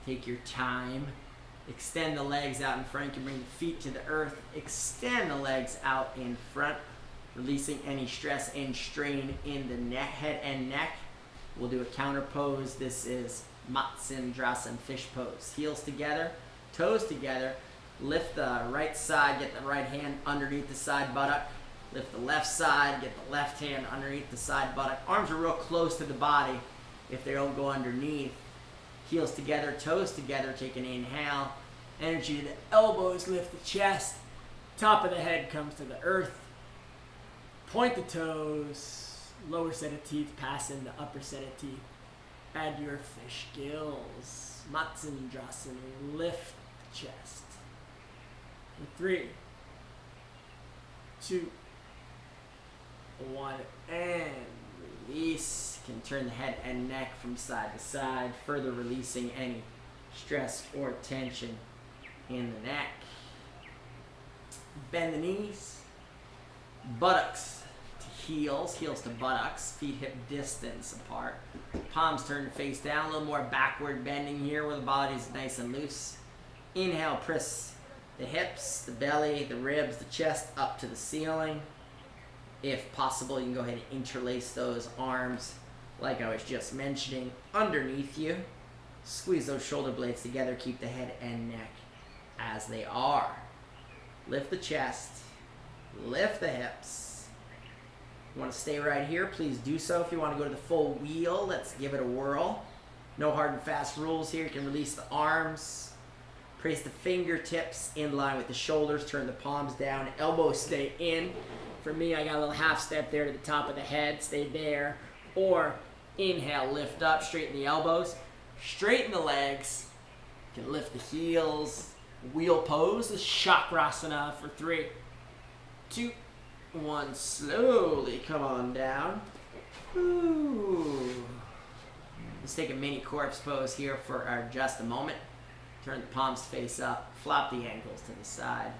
Take your time. Extend the legs out in front. You can bring the feet to the earth. Extend the legs out in front, releasing any stress and strain in the head and neck. We'll do a counter pose. This is Matsyendrasana, fish pose. Heels together, toes together. Lift the right side, get the right hand underneath the side buttock. Lift the left side, get the left hand underneath the side buttock. Arms are real close to the body if they don't go underneath. Heels together, toes together. Take an inhale. Energy to the elbows, lift the chest. Top of the head comes to the earth. Point the toes. Lower set of teeth pass in the upper set of teeth. Add your fish gills. Matsyendrasana, lift the chest. 3, 2, 1, and release. You can turn the head and neck from side to side, further releasing any stress or tension in the neck. Bend the knees, buttocks to heels, heels to buttocks, feet hip distance apart. Palms turn to face down, a little more backward bending here where the body's nice and loose. Inhale, press the hips, the belly, the ribs, the chest up to the ceiling. If possible, you can go ahead and interlace those arms like I was just mentioning underneath you. Squeeze those shoulder blades together. Keep the head and neck as they are. Lift the chest. Lift the hips. You want to stay right here, please do so. If you want to go to the full wheel, let's give it a whirl. No hard and fast rules here. You can release the arms. Place the fingertips in line with the shoulders. Turn the palms down. Elbows stay in. For me, I got a little half step there to the top of the head. Stay there. Or inhale, lift up, straighten the elbows. Straighten the legs. You can lift the heels. Wheel pose. This is Chakrasana for 3, 2, 1. Slowly come on down. Ooh. Let's take a mini corpse pose here for just a moment. Turn the palms face up. Flop the ankles to the side.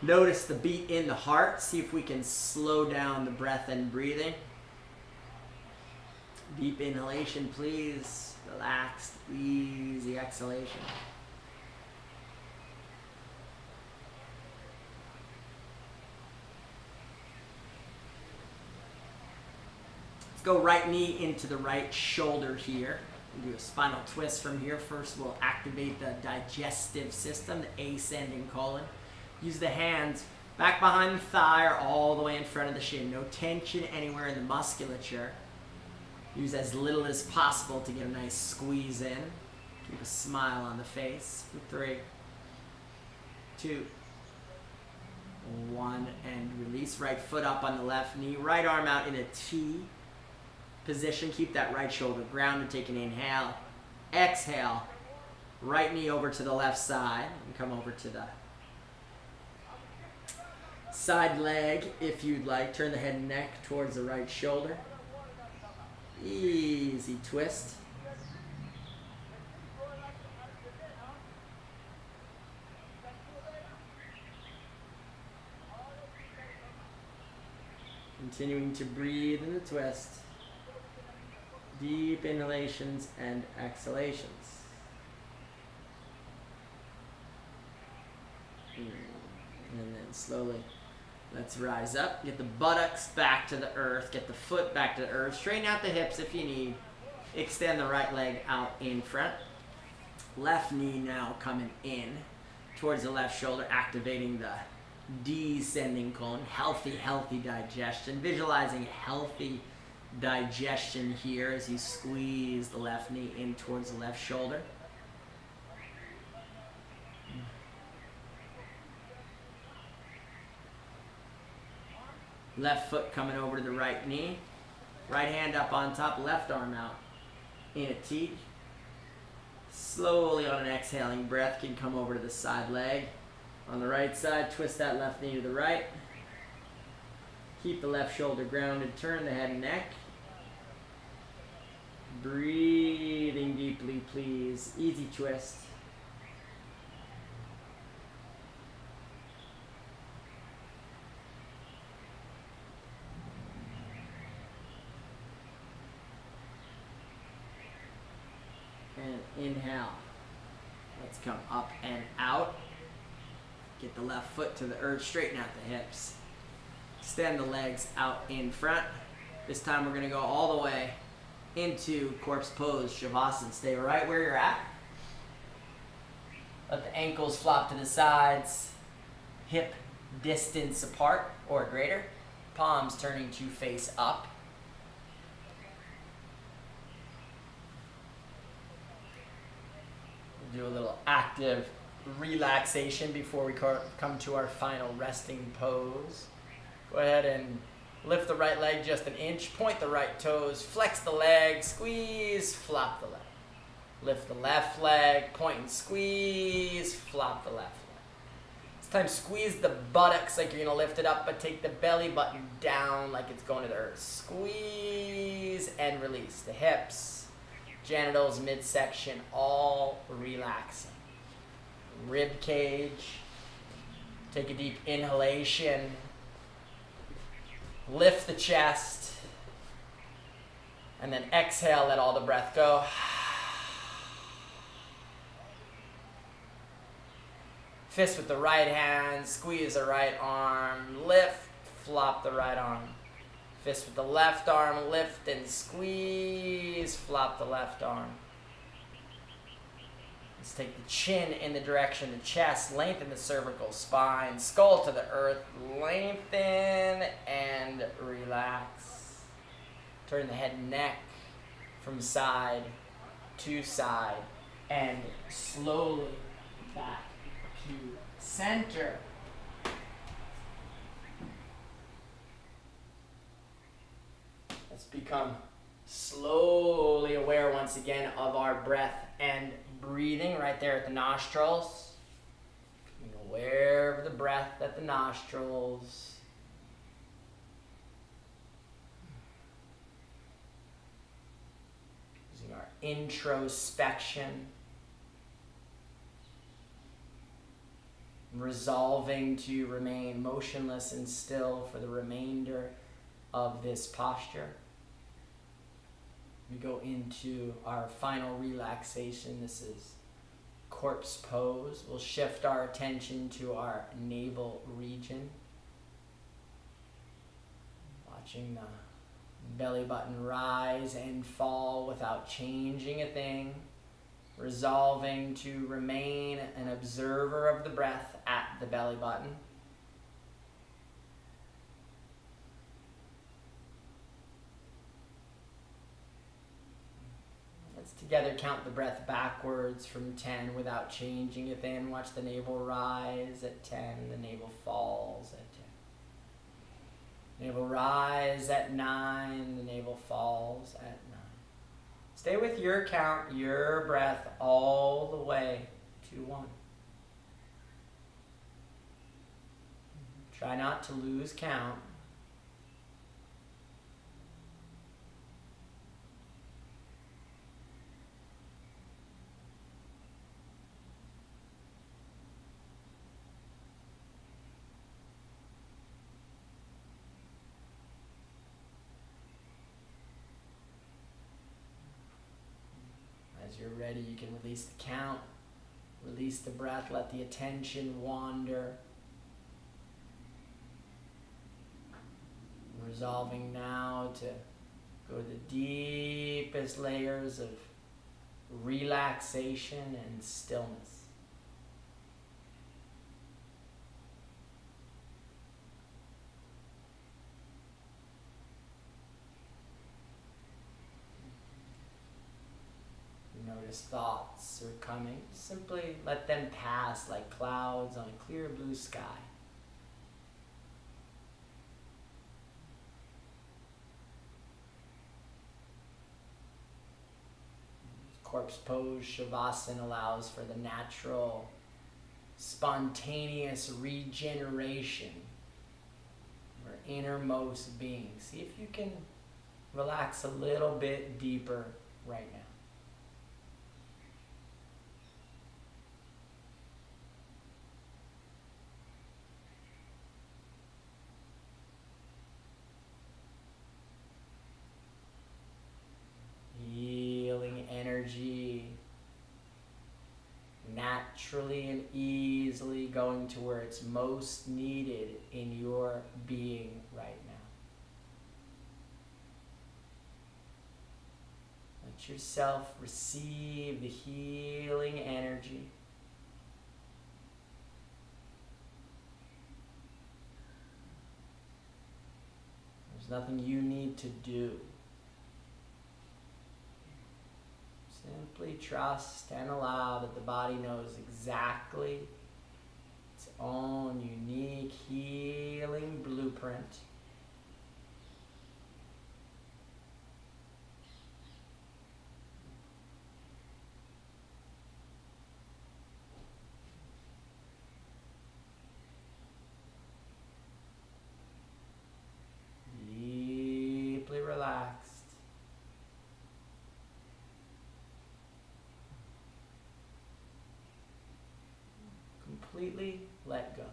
Notice the beat in the heart. See if we can slow down the breath and breathing. Deep inhalation, please. Relaxed, easy exhalation. Let's go right knee into the right shoulder here. Do a spinal twist from here. First, we'll activate the digestive system, the ascending colon. Use the hands back behind the thigh or all the way in front of the shin. No tension anywhere in the musculature. Use as little as possible to get a nice squeeze in. Keep a smile on the face. For 3, 2, 1, and release. Right foot up on the left knee. Right arm out in a T position. Keep that right shoulder grounded. Take an inhale. Exhale. Right knee over to the left side. And come over to the side leg if you'd like. Turn the head and neck towards the right shoulder. Easy twist. Continuing to breathe in the twist. Deep inhalations and exhalations. And then slowly, let's rise up. Get the buttocks back to the earth. Get the foot back to the earth. Straighten out the hips if you need. Extend the right leg out in front. Left knee now coming in towards the left shoulder, activating the descending colon. Healthy digestion. Visualizing healthy digestion here as you squeeze the left knee in towards the left shoulder. Left foot coming over to the right knee. Right hand up on top, left arm out in a T. Slowly on an exhaling breath, can come over to the side leg. On the right side, twist that left knee to the right. Keep the left shoulder grounded, turn the head and neck. Breathing deeply, please. Easy twist. And inhale. Let's come up and out. Get the left foot to the earth, straighten out the hips. Extend the legs out in front. This time we're going to go all the way into corpse pose, Shavasana. Stay right where you're at. Let the ankles flop to the sides. Hip distance apart or greater. Palms turning to face up. We'll do a little active relaxation before we come to our final resting pose. Go ahead and lift the right leg just an inch, point the right toes, flex the leg, squeeze, flop the leg. Lift the left leg, point and squeeze, flop the left leg. This time squeeze the buttocks like you're going to lift it up, but take the belly button down like it's going to the earth. Squeeze and release. The hips, genitals, midsection, all relaxing. Rib cage. Take a deep inhalation. Lift the chest. And then exhale, let all the breath go. Fist with the right hand, squeeze the right arm, lift, flop the right arm. Fist with the left arm, lift and squeeze, flop the left arm. Let's take the chin in the direction of the chest, lengthen the cervical spine, skull to the earth, lengthen and relax. Turn the head and neck from side to side and slowly back to center. Let's become slowly aware once again of our breath and breathing right there at the nostrils. Being aware of the breath at the nostrils. Using our introspection. Resolving to remain motionless and still for the remainder of this posture. We go into our final relaxation. This is corpse pose. We'll shift our attention to our navel region. Watching the Belly button rise and fall without changing a thing. Resolving to remain an observer of the breath at the belly button. Let's together count the breath backwards from 10 without changing a thing. Watch the navel rise at 10, the navel falls at 10. Navel rise at 9, the navel falls at 9. Stay with your count, your breath, all the way to 1. Try not to lose count. As you're ready, you can release the count, release the breath, let the attention wander. Resolving now to go to the deepest layers of relaxation and stillness. Notice thoughts are coming. Simply let them pass like clouds on a clear blue sky. Corpse pose Shavasana allows for the natural, spontaneous regeneration of our innermost being. See if you can relax a little bit deeper right now. Energy naturally and easily going to where it's most needed in your being right now. Let yourself receive the healing energy. There's nothing you need to do. Simply trust and allow that the body knows exactly its own unique healing blueprint. Deeply relaxed. Completely let go.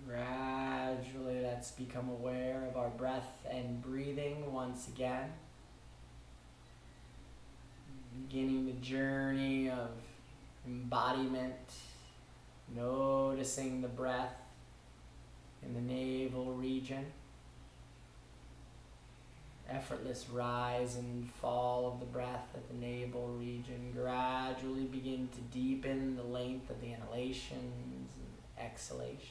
Gradually, let's become aware of our breath and breathing once again. Beginning the journey of embodiment, noticing the breath in the navel region. Effortless rise and fall of the breath at the navel region. Gradually begin to deepen the length of the inhalations and exhalations.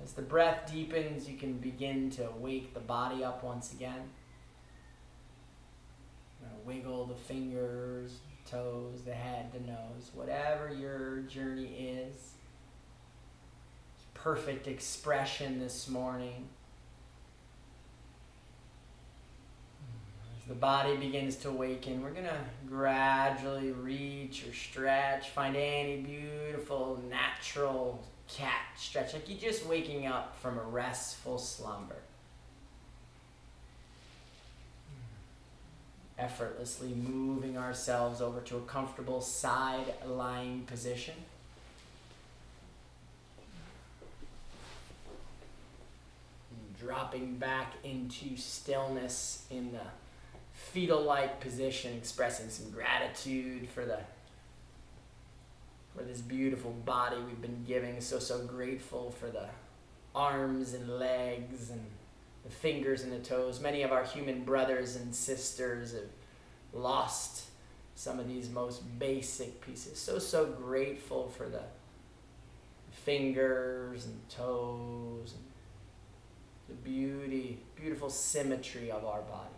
As the breath deepens, you can begin to wake the body up once again. Wiggle the fingers, toes, the head, the nose, whatever your journey is. Perfect expression this morning. As the body begins to awaken, we're going to gradually reach or stretch. Find any beautiful, natural cat stretch, like you're just waking up from a restful slumber. Effortlessly moving ourselves over to a comfortable side lying position. Dropping back into stillness in the fetal-like position, expressing some gratitude for this beautiful body we've been giving. So grateful for the arms and legs and the fingers and the toes. Many of our human brothers and sisters have lost some of these most basic pieces. So grateful for the fingers and toes and the beautiful symmetry of our bodies.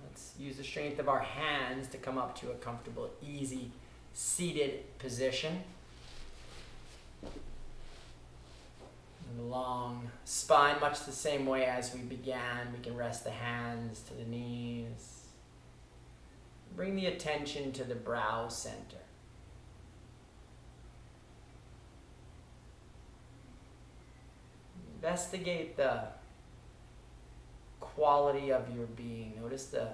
Let's use the strength of our hands to come up to a comfortable, easy, seated position. And long spine, much the same way as we began. We can rest the hands to the knees. Bring the attention to the brow center. Investigate the quality of your being. Notice the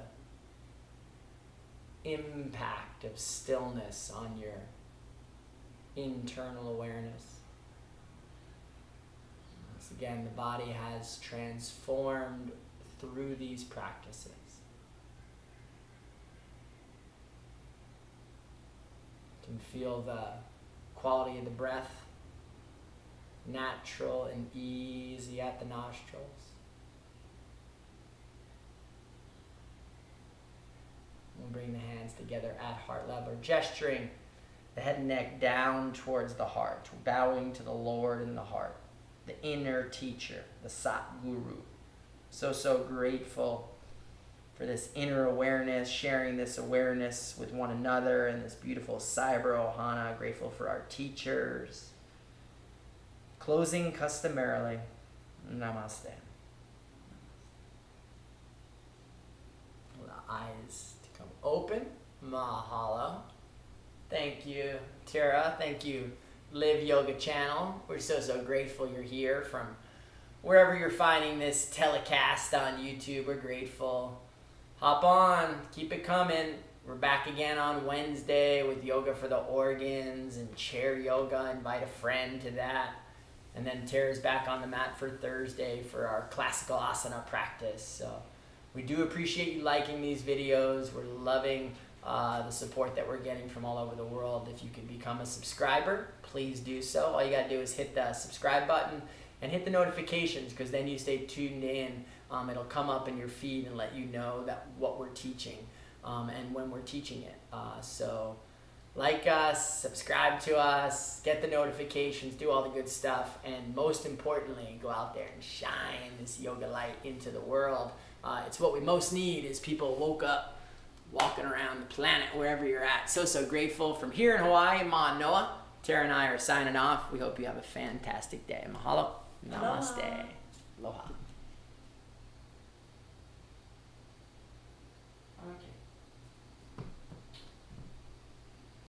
impact of stillness on your internal awareness. Once again, the body has transformed through these practices. You can feel the quality of the breath, natural and easy at the nostrils. We'll bring the hands together at heart level, gesturing the head and neck down towards the heart, bowing to the Lord in the heart, the inner teacher, the Sat Guru. So grateful for this inner awareness, sharing this awareness with one another in this beautiful cyber ohana. Grateful for our teachers. Closing customarily, namaste. The eyes to come open, mahalo. Thank you, Terra. Thank you, Live Yoga Channel. We're so grateful you're here from wherever you're finding this telecast on YouTube. We're grateful. Hop on, keep it coming. We're back again on Wednesday with yoga for the organs and chair yoga. Invite a friend to that. And then Tara's back on the mat for Thursday for our classical asana practice. So we do appreciate you liking these videos. We're loving the support that we're getting from all over the world. If you could become a subscriber, please do so. All you got to do is hit the subscribe button and hit the notifications, because then you stay tuned in. It'll come up in your feed and let you know that what we're teaching and when we're teaching it. So like us, subscribe to us, get the notifications, do all the good stuff, and most importantly, go out there and shine this yoga light into the world. It's what we most need is people woke up, walking around the planet wherever you're at. So grateful from here in Hawaii, Manoa. Tara and I are signing off. We hope you have a fantastic day. Mahalo. Namaste. Aloha.